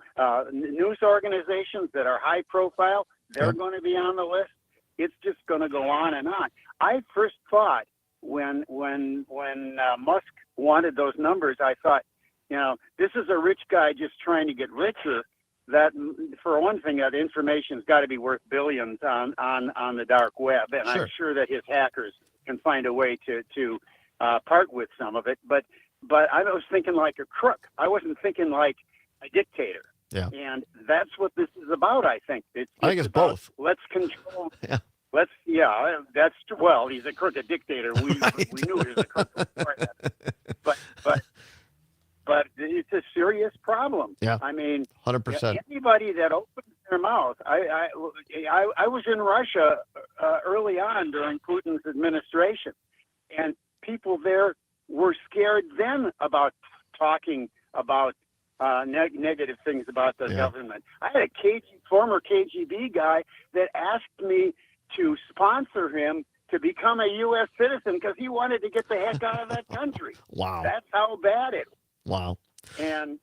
news organizations that are high profile, they're going to be on the list. It's just going to go on and on. I first thought when Musk wanted those numbers, I thought, you know, this is a rich guy just trying to get richer. That, for one thing, that information's got to be worth billions on the dark web, and Sure. I'm sure that his hackers can find a way to part with some of it. But I was thinking like a crook. I wasn't thinking like a dictator. Yeah. And that's what this is about, I think. I think it's about, both. Let's control. Yeah. That's well. He's a crooked dictator. We knew he was a crook before that. But it's a serious problem. Yeah. I mean, 100%. Anybody that opens their mouth. I was in Russia early on during Putin's administration, and people there were scared then about talking about negative things about the government. I had a former KGB guy that asked me to sponsor him to become a U.S. citizen because he wanted to get the heck out of that country. Wow. That's how bad it was. Wow. And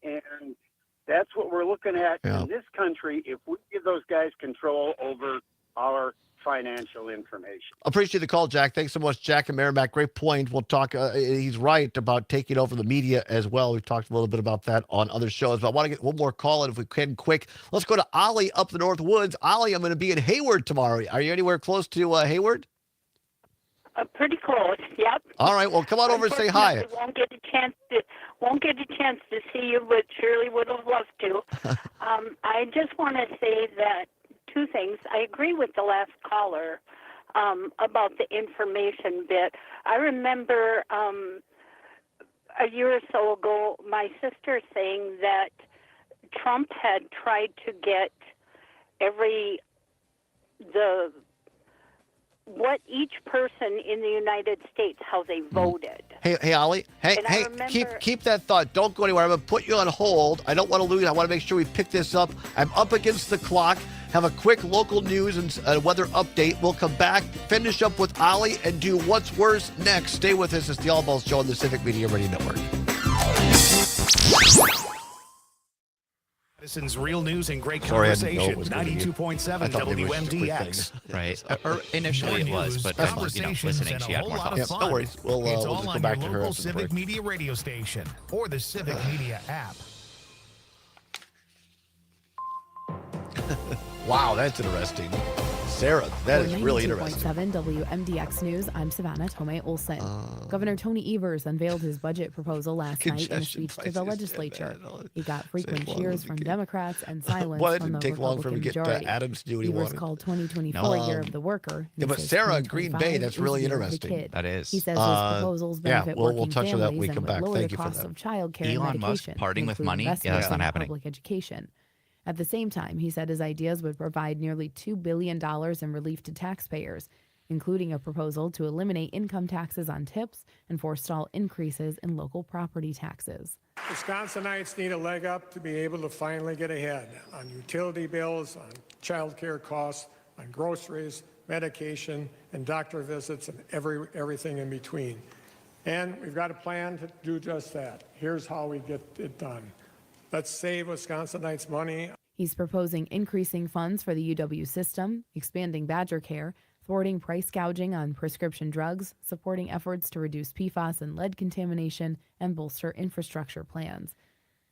that's what we're looking at in this country if we give those guys control over our financial information. Appreciate the call, Jack. Thanks so much, Jack and Merrimack. Great point. We'll talk. He's right about taking over the media as well. We've talked a little bit about that on other shows, but I want to get one more call in if we can quick. Let's go to Ollie up the North Woods. Ollie, I'm going to be in Hayward tomorrow. Are you anywhere close to Hayward? Pretty close. Yep. All right. Well, come on over and say hi. Won't get a chance to see you, but surely would have loved to. I just want to say that two things. I agree with the last caller about the information bit. I remember a year or so ago, my sister saying that Trump had tried to get what each person in the United States, how they voted. Hey, Ollie. Hey, And I hey, remember- keep that thought. Don't go anywhere. I'm going to put you on hold. I don't want to lose. I want to make sure we pick this up. I'm up against the clock. Have a quick local news and weather update. We'll come back, finish up with Ollie, and do What's Worse next. Stay with us. It's the Allbaugh Show on the Civic Media Radio Network. Citizens Real News and Great Sorry, I didn't know it Conversation. was gonna be- 92.7 I thought maybe it was just a quick WMDX. Right. Or initially it was, but then, listening, she had more Yeah, thoughts. no worries. We'll It's just all go on back your to her local after the Civic break. Media radio station or the Civic Media app. Wow, that's interesting. Sarah, that is really interesting. 92.7 WMDX News. I'm Savannah Tomei Olson. Governor Tony Evers unveiled his budget proposal last night in a Congestion speech to the prices, legislature. He got Say frequent it long cheers as from you can. Democrats and silence Well, it from didn't the take long for him Republican to get majority. Adams to do what he Evers wanted. called 2024 Year of the Worker. Yeah, He but says Sarah, Green Bay, 2025 that's is really the year of the interesting. kid. That is. He says his proposals benefit we'll working touch on that when we families come and back. would lower Thank the you for costs that. of childcare and Elon Musk medication. parting with including money? Yeah, investments that's not in happening. Public education. At the same time, he said his ideas would provide nearly $2 billion in relief to taxpayers, including a proposal to eliminate income taxes on tips and forestall increases in local property taxes. Wisconsinites need a leg up to be able to finally get ahead on utility bills, on child care costs, on groceries, medication, and doctor visits, and everything in between. And we've got a plan to do just that. Here's how we get it done. Let's save Wisconsinites money. He's proposing increasing funds for the UW system, expanding Badger Care, thwarting price gouging on prescription drugs, supporting efforts to reduce PFAS and lead contamination, and bolster infrastructure plans.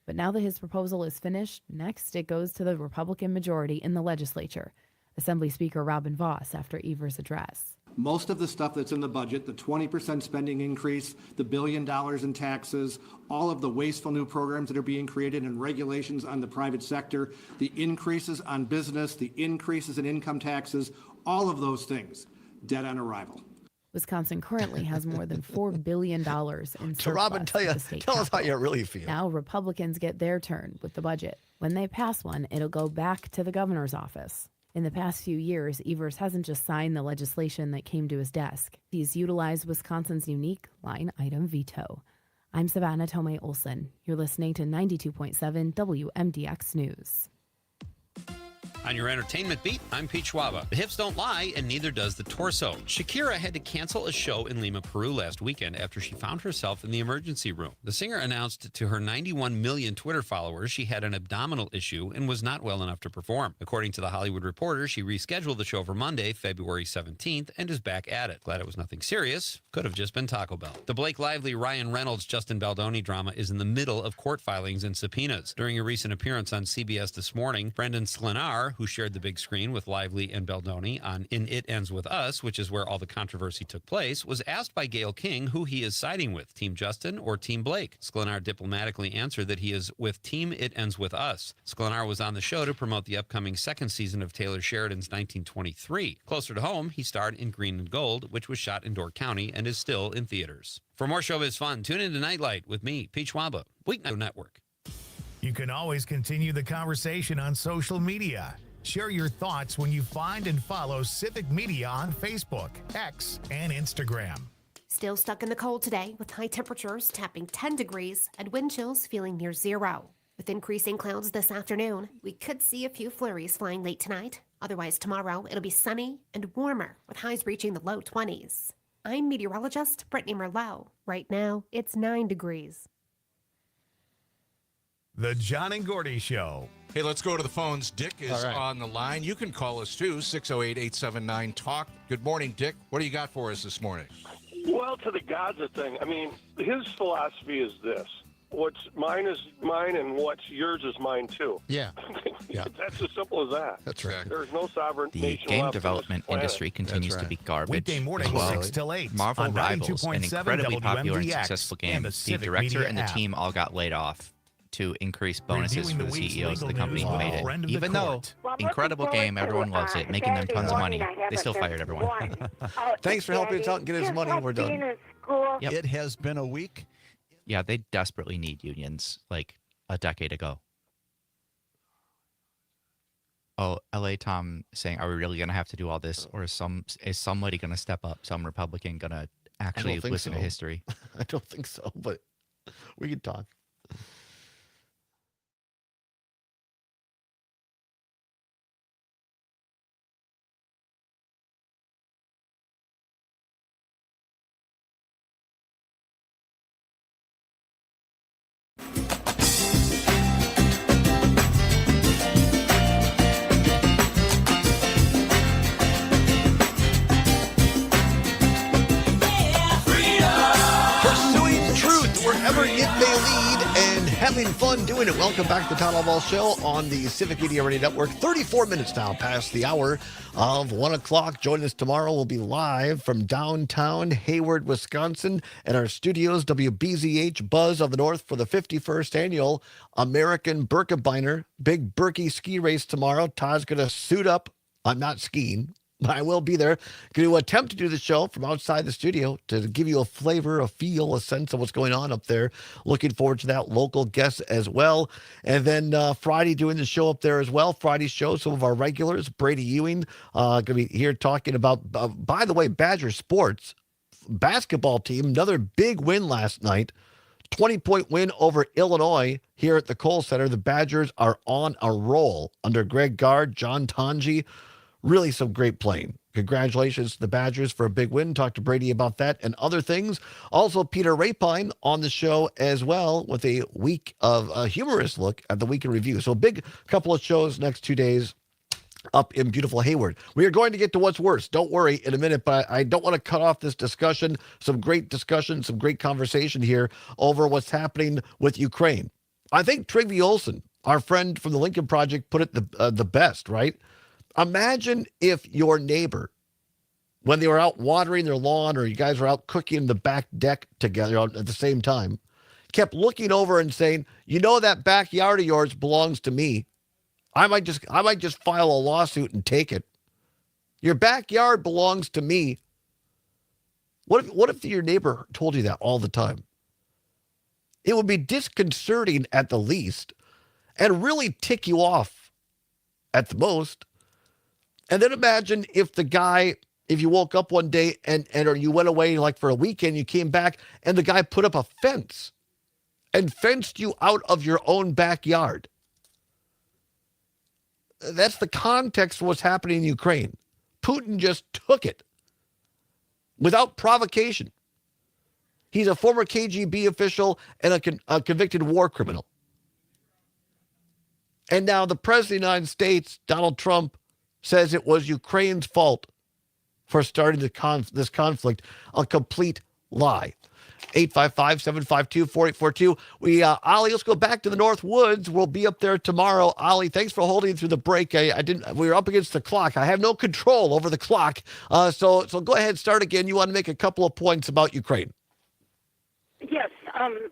But now that his proposal is finished, next it goes to the Republican majority in the legislature. Assembly Speaker Robin Voss after Evers' address. Most of the stuff that's in the budget, the 20% spending increase, the $1 billion in taxes, all of the wasteful new programs that are being created and regulations on the private sector, the increases on business, the increases in income taxes, all of those things, dead on arrival. Wisconsin currently has more than $4 billion in surplus. So, Robin, at the state tell us how capitol. you really feel. Now Republicans get their turn with the budget. When they pass one, it'll go back to the governor's office. In the past few years, Evers hasn't just signed the legislation that came to his desk. He's utilized Wisconsin's unique line item veto. I'm Savannah Tomei Olson. You're listening to 92.7 WMDX News. On your entertainment beat, I'm Pete Schwaba. The hips don't lie, and neither does the torso. Shakira had to cancel a show in Lima, Peru last weekend after she found herself in the emergency room. The singer announced to her 91 million Twitter followers she had an abdominal issue and was not well enough to perform. According to The Hollywood Reporter, she rescheduled the show for Monday, February 17th, and is back at it. Glad it was nothing serious. Could have just been Taco Bell. The Blake Lively, Ryan Reynolds, Justin Baldoni drama is in the middle of court filings and subpoenas. During a recent appearance on CBS This Morning, Brendan Sklenar, who shared the big screen with Lively and Baldoni on In It Ends With Us, which is where all the controversy took place, was asked by Gayle King who he is siding with, Team Justin or Team Blake. Sklenar diplomatically answered that he is with Team It Ends With Us. Sklenar was on the show to promote the upcoming second season of Taylor Sheridan's 1923. Closer to home, he starred in Green and Gold, which was shot in Door County and is still in theaters. For more showbiz fun, tune in to Nightlight with me, Pete Schwaba, Weeknight Network. You can always continue the conversation on social media. Share your thoughts when you find and follow Civic Media on Facebook, X, and Instagram. Still stuck in the cold today with high temperatures tapping 10 degrees and wind chills feeling near zero. With increasing clouds this afternoon, we could see a few flurries flying late tonight. Otherwise, tomorrow it'll be sunny and warmer with highs reaching the low 20s. I'm meteorologist Brittany Merlot. Right now, it's 9 degrees. The John and Gordy Show. Hey, let's go to the phones. Dick is All right. on the line. You can call us too, 608-879-TALK. Good morning, Dick. What do you got for us this morning? Well, to the Gaza thing, I mean, his philosophy is this. What's mine is mine, and what's yours is mine, too. Yeah. That's as simple as that. That's right. There's no sovereign The nation game left on this development planet. industry continues to be garbage. Weekday mornings, Well, 6 till 8 Marvel on Rivals, an 92.7 incredibly popular and WMDX successful and game. the The Civic director Media and the app. team all got laid off to increase bonuses Reviewing for the the week's CEOs of the legal company news who with made a friend it. of the Even though, court. Well, I'm incredible looking game, forward to, everyone loves it, making them Saturday tons of morning. money. I have They still a fired everyone. one. Thanks for helping us out and get his money. We're done. Being in school. Yep. It has been a week. Yeah, they desperately need unions like a decade ago. Oh, LA Tom saying, are we really going to have to do all this? Or is somebody going to step up? Some Republican going to actually think listen to so. history? I don't think so, but we can talk. Pursuing truth wherever it may lead and having fun doing it. Welcome back to the Todd Allbaugh Show on the Civic Media Radio Network. 34 minutes now past the hour of 1 o'clock. Join us tomorrow. We'll be live from downtown Hayward, Wisconsin at our studios, WBZH Buzz of the North, for the 51st annual American Birkebeiner Big Berkey Ski Race tomorrow. Todd's going to suit up. I'm not skiing, but I will be there. Going to attempt to do the show from outside the studio to give you a flavor, a feel, a sense of what's going on up there. Looking forward to that. Local guests as well. And then Friday doing the show up there as well. Friday's show, some of our regulars, Brady Ewing, going to be here talking about, by the way, Badger Sports basketball team, another big win last night. 20-point win over Illinois here at the Kohl Center. The Badgers are on a roll under Greg Gard, John Tanji. Really some great playing. Congratulations to the Badgers for a big win. Talk to Brady about that and other things. Also, Peter Rapine on the show as well with a week of a humorous look at the week in review. So a big couple of shows next 2 days up in beautiful Hayward. We are going to get to what's worse. Don't worry in a minute, but I don't want to cut off this discussion. Some great discussion, some great conversation here over what's happening with Ukraine. I think Trygve Olsen, our friend from the Lincoln Project, put it the best, right? Imagine if your neighbor, when they were out watering their lawn or you guys were out cooking in the back deck together at the same time, kept looking over and saying, you know, that backyard of yours belongs to me. I might just file a lawsuit and take it. Your backyard belongs to me. What if your neighbor told you that all the time? It would be disconcerting at the least and really tick you off at the most. And then imagine if the guy, if you woke up one day or you went away like for a weekend, you came back and the guy put up a fence and fenced you out of your own backyard. That's the context of what's happening in Ukraine. Putin just took it without provocation. He's a former KGB official and a convicted war criminal. And now the president of the United States, Donald Trump, says it was Ukraine's fault for starting this conflict. A complete lie. 855-752-4842. Ollie, let's go back to the North Woods. We'll be up there tomorrow. Ollie, thanks for holding through the break. We were up against the clock. I have no control over the clock. So go ahead, start again. You want to make a couple of points about Ukraine. Yes.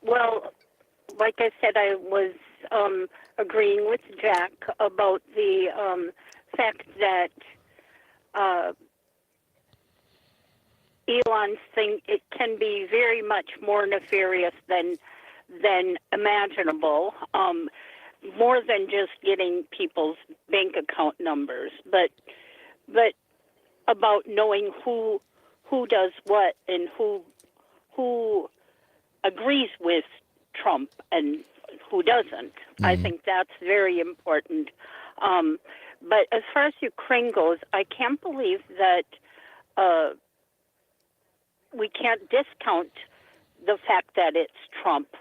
Well, like I said, I was agreeing with Jack about the fact that Elon's thing, it can be very much more nefarious than imaginable, more than just getting people's bank account numbers, but about knowing who does what and who agrees with Trump and who doesn't. I think that's very important. But as far as Ukraine goes, I can't believe that we can't discount the fact that it's Trump,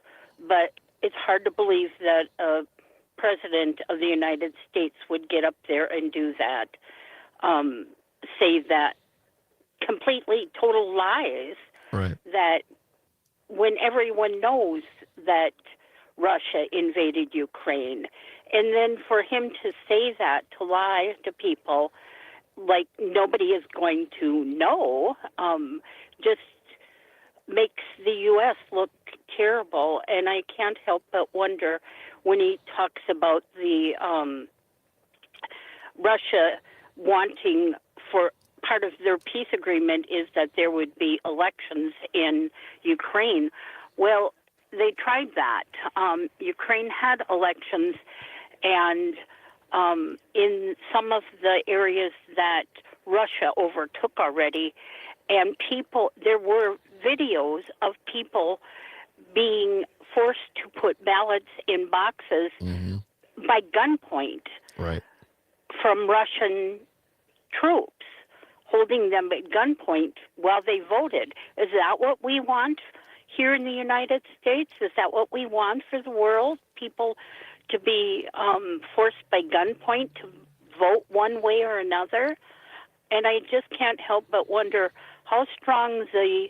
but it's hard to believe that a president of the United States would get up there and do that, say that completely total lies, right, that when everyone knows that Russia invaded Ukraine. And then for him to say that, to lie to people like nobody is going to know, just makes the U.S. look terrible. And I can't help but wonder when he talks about the Russia wanting for part of their peace agreement is that there would be elections in Ukraine. Well, they tried that. Ukraine had elections, and in some of the areas that Russia overtook already, and there were videos of people being forced to put ballots in boxes by gunpoint Right. from Russian troops, holding them at gunpoint while they voted. Is that what we want here in the United States? Is that what we want for the world? People to be forced by gunpoint to vote one way or another? And I just can't help but wonder how strong the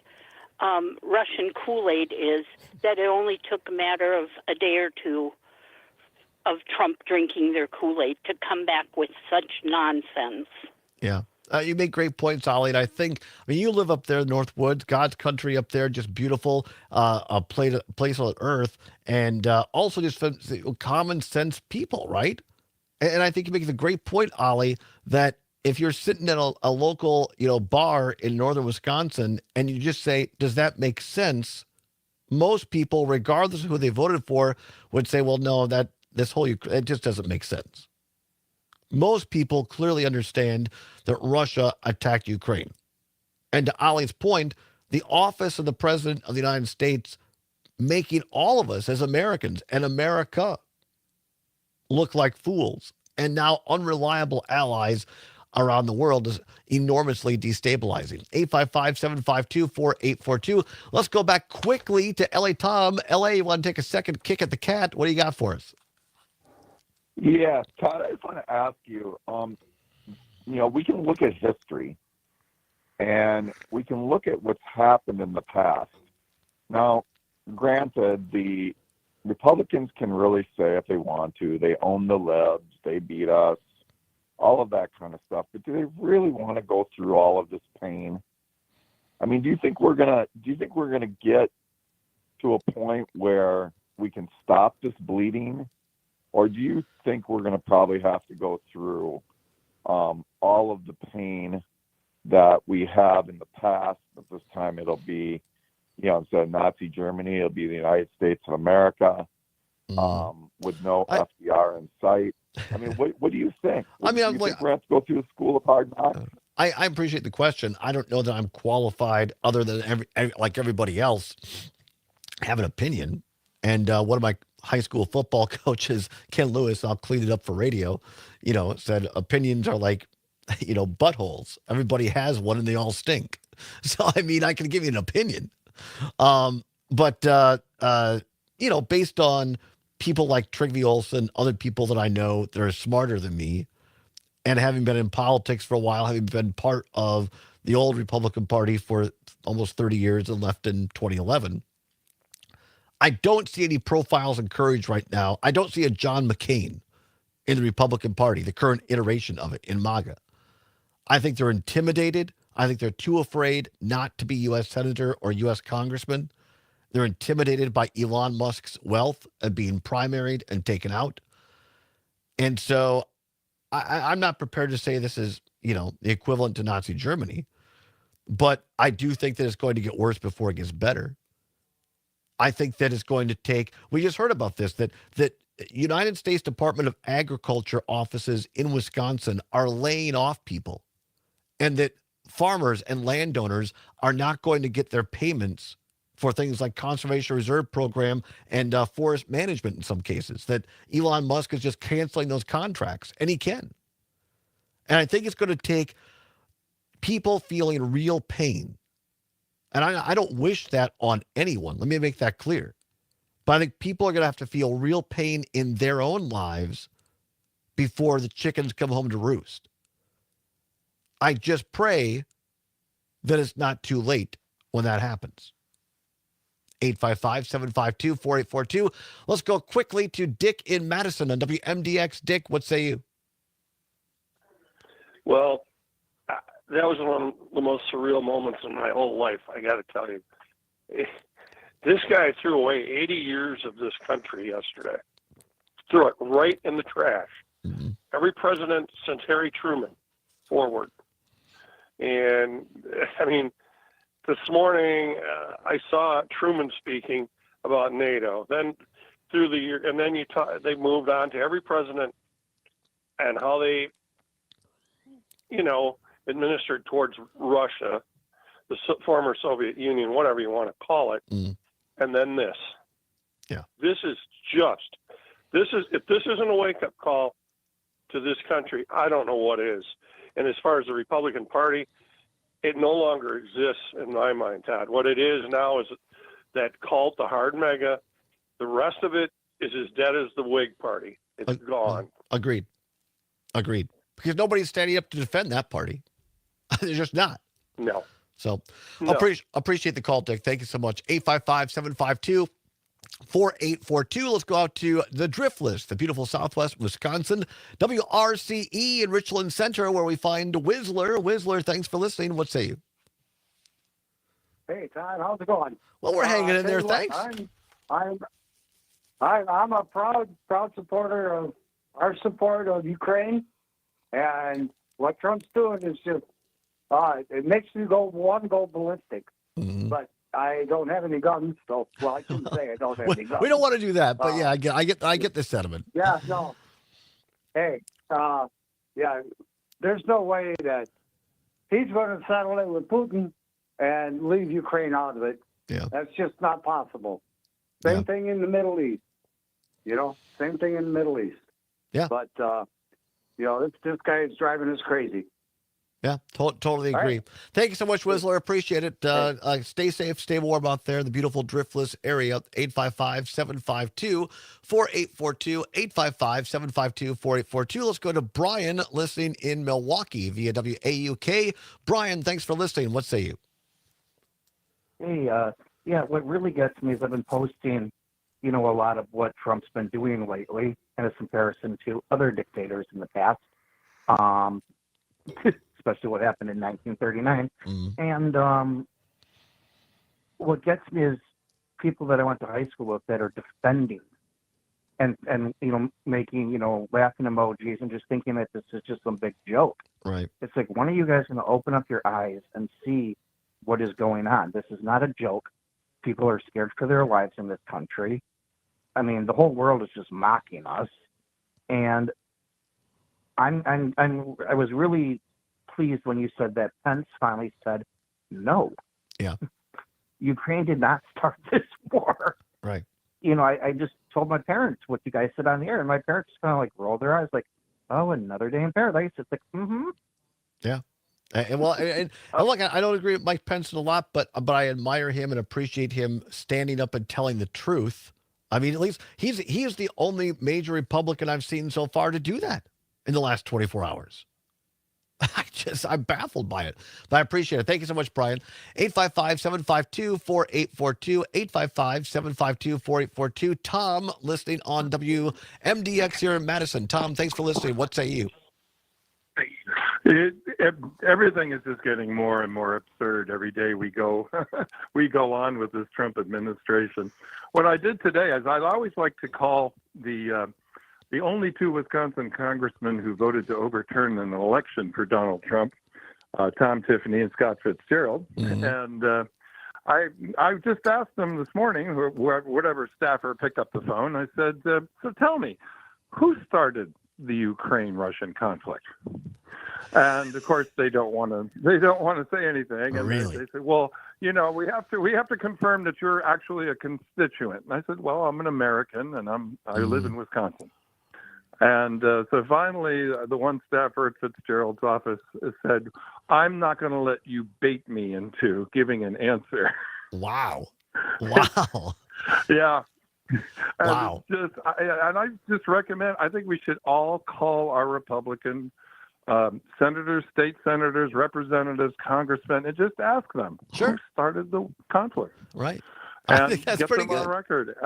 Russian Kool-Aid is, that it only took a matter of a day or two of Trump drinking their Kool-Aid to come back with such nonsense. Yeah. You make great points, Ollie. And I mean, you live up there in North Woods, God's country up there, just beautiful, a place on earth, and also just common sense people, right? And I think you make the great point, Ollie, that if you're sitting at a local, bar in northern Wisconsin and you just say, does that make sense? Most people, regardless of who they voted for, would say, well, no, it just doesn't make sense. Most people clearly understand that Russia attacked Ukraine. And to Ollie's point, the office of the President of the United States making all of us as Americans and America look like fools and now unreliable allies around the world is enormously destabilizing. 855-752-4842. Let's go back quickly to L.A. Tom. L.A., you want to take a second kick at the cat? What do you got for us? Yeah, Todd, I just want to ask you, we can look at history and we can look at what's happened in the past. Now, granted, the Republicans can really say if they want to, they own the libs, they beat us, all of that kind of stuff. But do they really want to go through all of this pain? I mean, do you think we're gonna get to a point where we can stop this bleeding? Or do you think we're going to probably have to go through all of the pain that we have in the past, but this time it'll be, instead of Nazi Germany, it'll be the United States of America with no FDR in sight? I mean, what do you think? Do you think we're going to have to go through the school of hard knocks? I appreciate the question. I don't know that I'm qualified, other than like everybody else, have an opinion. And one of my high school football coaches, Ken Lewis, I'll clean it up for radio, said opinions are like, buttholes. Everybody has one and they all stink. So, I mean, I can give you an opinion. But based on people like Trygve Olsen, other people that I know that are smarter than me, and having been in politics for a while, having been part of the old Republican Party for almost 30 years and left in 2011, I don't see any profiles in courage right now. I don't see a John McCain in the Republican Party, the current iteration of it in MAGA. I think they're intimidated. I think they're too afraid not to be U.S. Senator or U.S. Congressman. They're intimidated by Elon Musk's wealth and being primaried and taken out. And so I'm not prepared to say this is, the equivalent to Nazi Germany, but I do think that it's going to get worse before it gets better. I think that it's going to take, we just heard about this, that United States Department of Agriculture offices in Wisconsin are laying off people, and that farmers and landowners are not going to get their payments for things like Conservation Reserve Program and forest management in some cases, that Elon Musk is just canceling those contracts, and he can. And I think it's going to take people feeling real pain. And I don't wish that on anyone. Let me make that clear. But I think people are going to have to feel real pain in their own lives before the chickens come home to roost. I just pray that it's not too late when that happens. 855-752-4842. Let's go quickly to Dick in Madison on WMDX. Dick, what say you? Well, that was one of the most surreal moments in my whole life, I got to tell you. This guy threw away 80 years of this country yesterday. Threw it right in the trash. Mm-hmm. Every president since Harry Truman forward. And, I mean, this morning I saw Truman speaking about NATO. Then through the year, and then they moved on to every president and how they, administered towards Russia. the former Soviet Union, whatever you want to call it, and then this. Yeah. This is if this isn't a wake-up call to this country, I don't know what is. And as far as the Republican Party, it no longer exists in my mind, Todd. What it is now is that cult, the hard mega. The rest of it is as dead as the Whig Party. It's gone. Agreed. Because nobody's standing up to defend that party. They're just not. No. So No. appreciate the call, Dick. Thank you so much. 855-752-4842. Let's go out to the Drift List, the beautiful Southwest Wisconsin, WRCE in Richland Center, where we find Whistler. Whistler, thanks for listening. What say you? Hey, Todd, how's it going? Well, we're hanging in there. Tell you Thanks. what, I'm a proud supporter of our support of Ukraine, and what Trump's doing is just it makes me go ballistic. But I don't have any guns, so I shouldn't say I don't have any guns. We don't want to do that, but yeah, I get the sentiment. Yeah, no. Hey, yeah, there's no way that he's going to settle it with Putin and leave Ukraine out of it. Yeah. That's just not possible. Same thing in the Middle East. Same thing in the Middle East. Yeah. But, this guy is driving us crazy. Yeah, totally agree. Right. Thank you so much, Whistler. Appreciate it. Stay safe, stay warm out there in the beautiful Driftless area. 855-752-4842. 855-752-4842. Let's go to Brian listening in Milwaukee via WAUK. Brian, thanks for listening. What say you? Hey, what really gets me is I've been posting, a lot of what Trump's been doing lately in comparison to other dictators in the past. Especially what happened in 1939. And what gets me is people that I went to high school with that are defending and making, laughing emojis and just thinking that this is just some big joke. Right. It's like, when are you guys going to open up your eyes and see what is going on? This is not a joke. People are scared for their lives in this country. I mean, the whole world is just mocking us. And I was really pleased when you said that Pence finally said no. Yeah. Ukraine did not start this war. Right. I just told my parents what you guys said on the air, and my parents just kind of like rolled their eyes like, oh, another day in paradise. It's like, Yeah. And look, I don't agree with Mike Pence a lot, but I admire him and appreciate him standing up and telling the truth. I mean, at least he is the only major Republican I've seen so far to do that in the last 24 hours. I'm baffled by it, but I appreciate it. Thank you so much, Brian. 855-752-4842, 855-752-4842. Tom, listening on WMDX here in Madison. Tom, thanks for listening. What say you? Everything is just getting more and more absurd every day we go on with this Trump administration. What I did today is I always like to call the only two Wisconsin congressmen who voted to overturn an election for Donald Trump, Tom Tiffany and Scott Fitzgerald. And I just asked them this morning, whatever staffer picked up the phone, I said, so tell me, who started the Ukraine-Russian conflict? And of course they don't want to say anything. And really? They said, well, we have to confirm that you're actually a constituent. And I said, well, I'm an American and I live in Wisconsin. And so finally, the one staffer at Fitzgerald's office said, I'm not going to let you bait me into giving an answer. Wow. Yeah. Wow. I just recommend, I think we should all call our Republican senators, state senators, representatives, congressmen, and just ask them who started the conflict. Right. And I think that's get pretty them good. on record.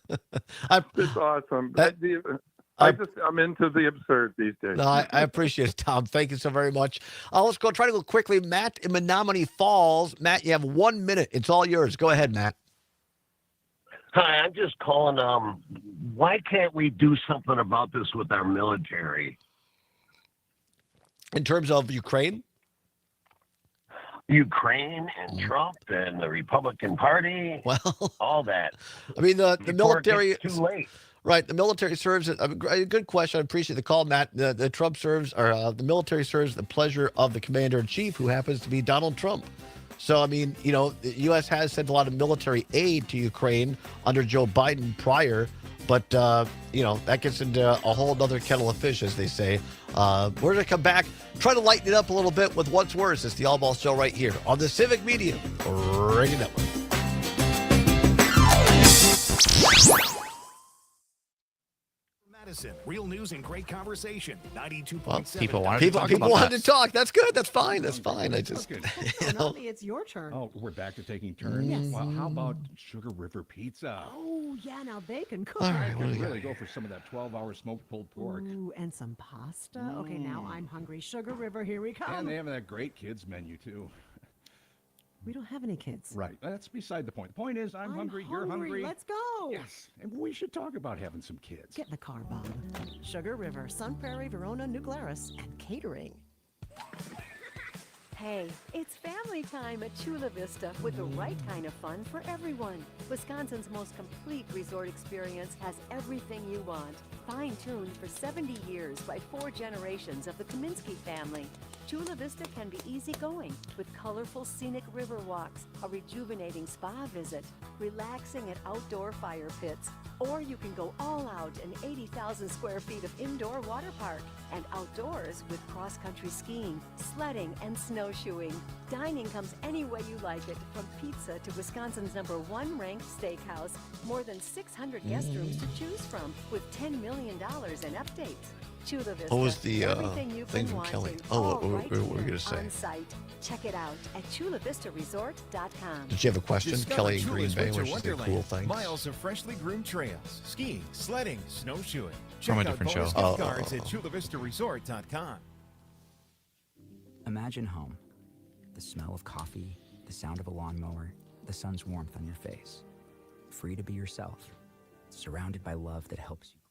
It's awesome. I'm into the absurd these days. No, I appreciate it, Tom. Thank you so very much. Let's try to go quickly. Matt in Menominee Falls. Matt, you have 1 minute. It's all yours. Go ahead, Matt. Hi, I'm just calling. Why can't we do something about this with our military? In terms of Ukraine? Ukraine and Trump and the Republican Party, all that. I mean, the military. It gets too late. Right, the military serves. A good question. I appreciate the call, Matt. The Trump serves, or the military serves the pleasure of the commander in chief, who happens to be Donald Trump. So, I mean, the U.S. has sent a lot of military aid to Ukraine under Joe Biden prior, but, that gets into a whole other kettle of fish, as they say. We're going to come back, try to lighten it up a little bit with What's Worse. It's the Allbaugh Show right here on the Civic Media Radio Network. Madison, real news and great conversation. 92.7. Well, people wanted to talk. That's good. That's fine. That's fine. I just, Melanie, it's your turn. Oh, we're back to taking turns. Yes. Well, how about Sugar River Pizza? Oh, yeah, now they can cook. All right, I what do could we really got go for some of that 12-hour smoked pulled pork. Ooh, and some pasta. Okay, now I'm hungry. Sugar River, here we come. And they have that great kids menu, too. We don't have any kids. Right. That's beside the point. The point is, I'm hungry, you're hungry. Let's go. Yes. And we should talk about having some kids. Get in the car, Bob. Sugar River, Sun Prairie, Verona, New Glarus, and catering. Hey, it's family time at Chula Vista with the right kind of fun for everyone. Wisconsin's most complete resort experience has everything you want. Fine-tuned for 70 years by 4 generations of the Kaminsky family. Chula Vista can be easygoing with colorful scenic river walks, a rejuvenating spa visit, relaxing at outdoor fire pits, or you can go all out in 80,000 square feet of indoor water park and outdoors with cross-country skiing, sledding, and snowshoeing. Dining comes any way you like it, from pizza to Wisconsin's #1 ranked steakhouse. More than 600 guest rooms to choose from with $10 million in updates. Chula Vista. What was the everything you've thing been from wanting, Kelly? all What right were we here going to say? on site. Check it out at chulavistaresort.com. Did you have a question? Discover Kelly in Chula's Green Bay, Winter where she said Wonderland. cool things. Miles of freshly groomed trails, skiing, sledding, snowshoeing. From a Check out different bonus show. gift cards at chulavistaresort.com. Imagine home. The smell of coffee, the sound of a lawnmower, the sun's warmth on your face. Free to be yourself. Surrounded by love that helps you.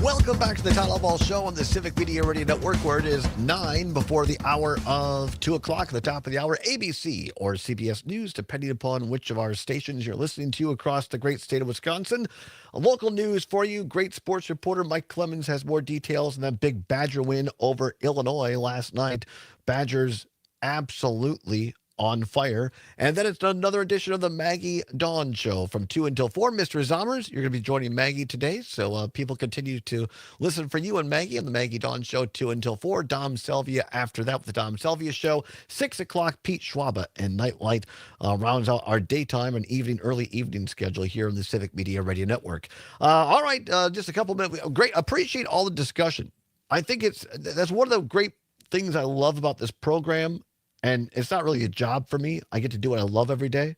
Welcome back to the Todd Allbaugh Show on the Civic Media Radio Network, where it is 9 before the hour of 2 o'clock, at the top of the hour, ABC or CBS News, depending upon which of our stations you're listening to across the great state of Wisconsin. Local news for you. Great sports reporter Mike Clemens has more details on that big Badger win over Illinois last night. Badgers absolutely on fire. And then it's another edition of the Maggie Dawn Show from 2 until 4. Mr. Zommers, you're going to be joining Maggie today, so people continue to listen for you and Maggie on the Maggie Dawn Show 2 until 4. Dom Selvia after that with the Dom Selvia Show. 6 o'clock, Pete Schwaba and Nightlight rounds out our daytime and early evening schedule here on the Civic Media Radio Network. All right, just a couple minutes. Great. Appreciate all the discussion. I think that's one of the great things I love about this program. And it's not really a job for me. I get to do what I love every day.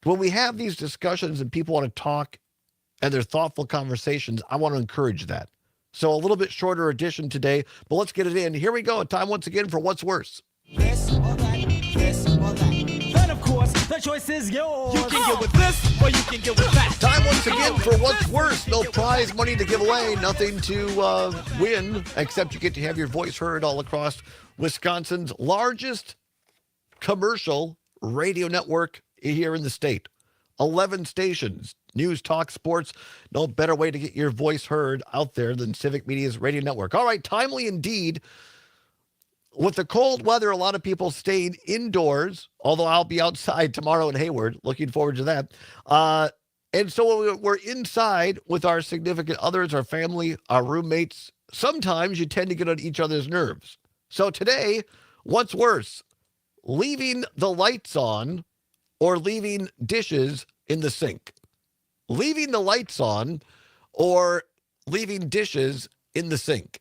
When we have these discussions and people want to talk and they're thoughtful conversations, I want to encourage that. So a little bit shorter edition today, but let's get it in. Here we go. Time once again for What's Worse. This or that, this or that. Then, of course, the choice is yours. You can get with this or you can get with that. Time once again for What's Worse. No prize money to give away. Nothing to win, except you get to have your voice heard all across Wisconsin's largest commercial radio network here in the state. 11 stations, news, talk, sports. No better way to get your voice heard out there than Civic Media's radio network. All right, timely indeed. With the cold weather, a lot of people stayed indoors, although I'll be outside tomorrow in Hayward. Looking forward to that. And so we're inside with our significant others, our family, our roommates. Sometimes you tend to get on each other's nerves. So today, what's worse, leaving the lights on or leaving dishes in the sink? Leaving the lights on or leaving dishes in the sink?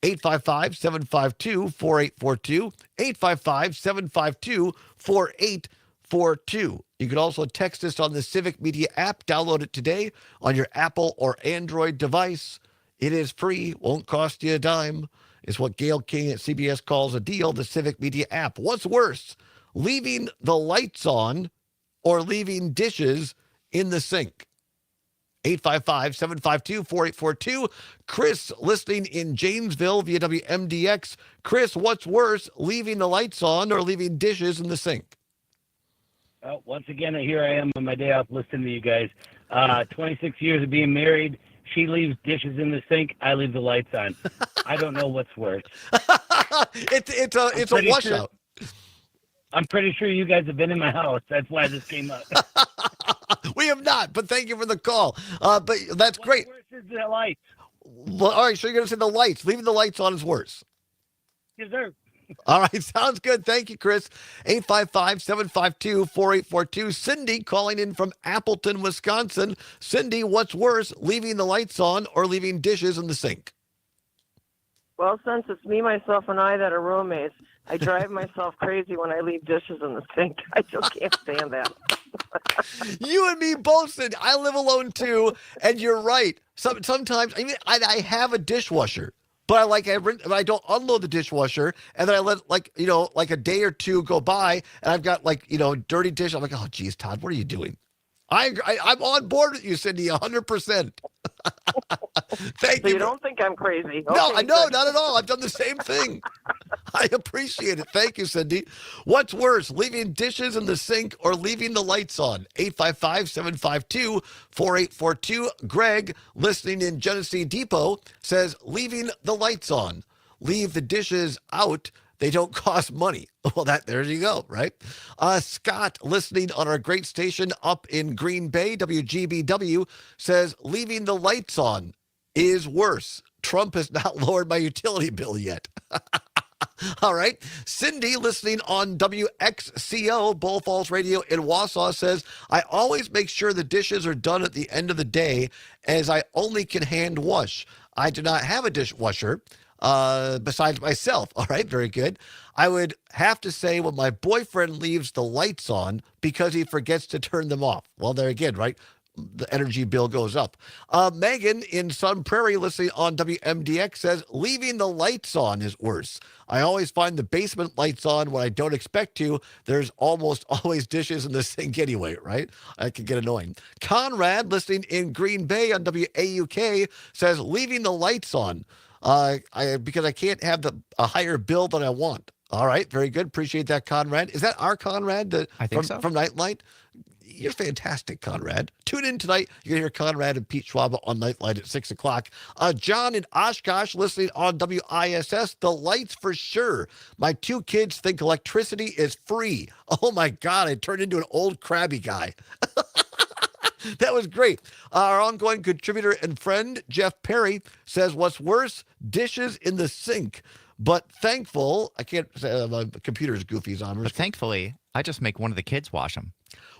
855-752-4842, 855-752-4842. You can also text us on the Civic Media app. Download it today on your Apple or Android device. It is free, won't cost you a dime. is what Gail King at CBS calls a deal, the Civic Media app. What's worse, leaving the lights on or leaving dishes in the sink? 855-752-4842. Chris, listening in Janesville via WMDX. Chris, what's worse, leaving the lights on or leaving dishes in the sink? Well, once again, here I am on my day off listening to you guys. 26 years of being married. She leaves dishes in the sink. I leave the lights on. I don't know what's worse. It's a washout. I'm pretty sure you guys have been in my house. That's why this came up. We have not, but thank you for the call. But that's great. What's worse is the lights. Well, all right, so you're going to say the lights. Leaving the lights on is worse. Yes, sir. All right, sounds good. Thank you, Chris. 855-752-4842. Cindy calling in from Appleton, Wisconsin. Cindy, what's worse, leaving the lights on or leaving dishes in the sink? Well, since it's me, myself, and I that are roommates, I drive myself crazy when I leave dishes in the sink. I just can't stand that. You and me both, Cindy. I live alone too, and you're right. Sometimes, I have a dishwasher, but I don't unload the dishwasher, and then I let a day or two go by, and I've got dirty dish. I'm like, oh, geez, Todd, what are you doing? I'm on board with you, Cindy, 100%. Thank you. You don't think I'm crazy? No, Okay, no, good. not at all. I've done the same thing. I appreciate it. Thank you, Cindy. What's worse, leaving dishes in the sink or leaving the lights on? 855-752-4842. Greg, listening in Genesee Depot, says leaving the lights on. Leave the dishes out. They don't cost money. Well, there you go, right? Scott, listening on our great station up in Green Bay, WGBW, says leaving the lights on is worse. Trump has not lowered my utility bill yet. All right. Cindy, listening on WXCO, Bull Falls Radio in Wausau, says, I always make sure the dishes are done at the end of the day, as I only can hand wash. I do not have a dishwasher besides myself. All right, very good. I would have to say when my boyfriend leaves the lights on because he forgets to turn them off. Well, there again, right? The energy bill goes up. Megan in Sun Prairie, listening on WMDX, says leaving the lights on is worse. I always find the basement lights on when I don't expect to. There's almost always dishes in the sink anyway, right? That can get annoying. Conrad, listening in Green Bay on WAUK, says leaving the lights on because I can't have a higher bill than I want. All right, very good. Appreciate that, Conrad. Is that our Conrad I think so. From Nightlight? You're fantastic, Conrad. Tune in tonight. You're going to hear Conrad and Pete Schwab on Nightlight at 6 o'clock. John in Oshkosh, listening on WISS. The lights for sure. My 2 kids think electricity is free. Oh, my God. I turned into an old crabby guy. That was great. Our ongoing contributor and friend, Jeff Perry, says, what's worse, dishes in the sink. But thankful, I can't say my computer's goofy, Zombers. But thankfully, I just make one of the kids wash them.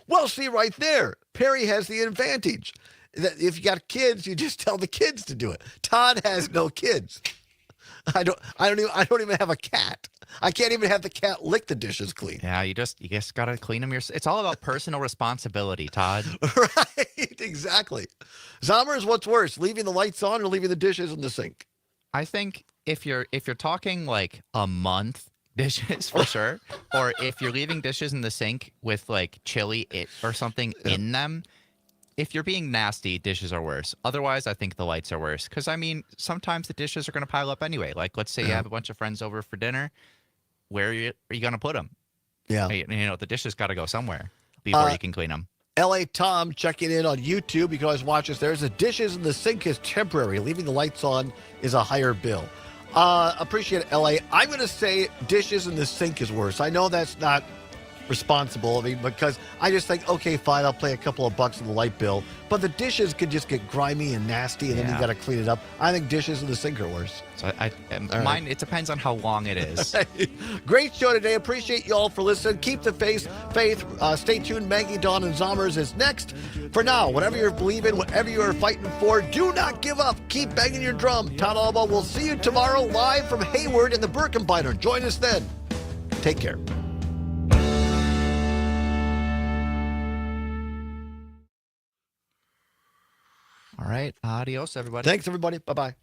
Well, see right there, Perry has the advantage that if you got kids, you just tell the kids to do it. Todd has no kids. I don't even have a cat. I can't even have the cat lick the dishes clean. Yeah, you just gotta clean them yourself. It's all about personal responsibility, Todd. Right, exactly. Zombers, what's worse, leaving the lights on or leaving the dishes in the sink? I think if you're talking like a month, dishes for sure, or if you're leaving dishes in the sink with like chili or something in them, if you're being nasty, dishes are worse. Otherwise, I think the lights are worse. Because, I mean, sometimes the dishes are going to pile up anyway. Like, let's say you have a bunch of friends over for dinner. Where are you going to put them? Yeah. The dishes got to go somewhere before you can clean them. L.A. Tom checking in on YouTube. You can always watch us there. The dishes in the sink is temporary. Leaving the lights on is a higher bill. Appreciate it, L.A. I'm going to say dishes in the sink is worse. I know that's not responsible. I mean, because I just think, okay, fine, I'll pay a couple of bucks on the light bill. But the dishes could just get grimy and nasty, and then you got to clean it up. I think dishes in the sink are worse. So mine, it depends on how long it is. Great show today. Appreciate you all for listening. Keep the faith. Stay tuned. Maggie, Dawn, and Zombers is next. For now, whatever you're believing, whatever you are fighting for, do not give up. Keep banging your drum. Todd Allbaugh will see you tomorrow live from Hayward in the Birkenbiner. Join us then. Take care. All right. Adios, everybody. Thanks, everybody. Bye-bye.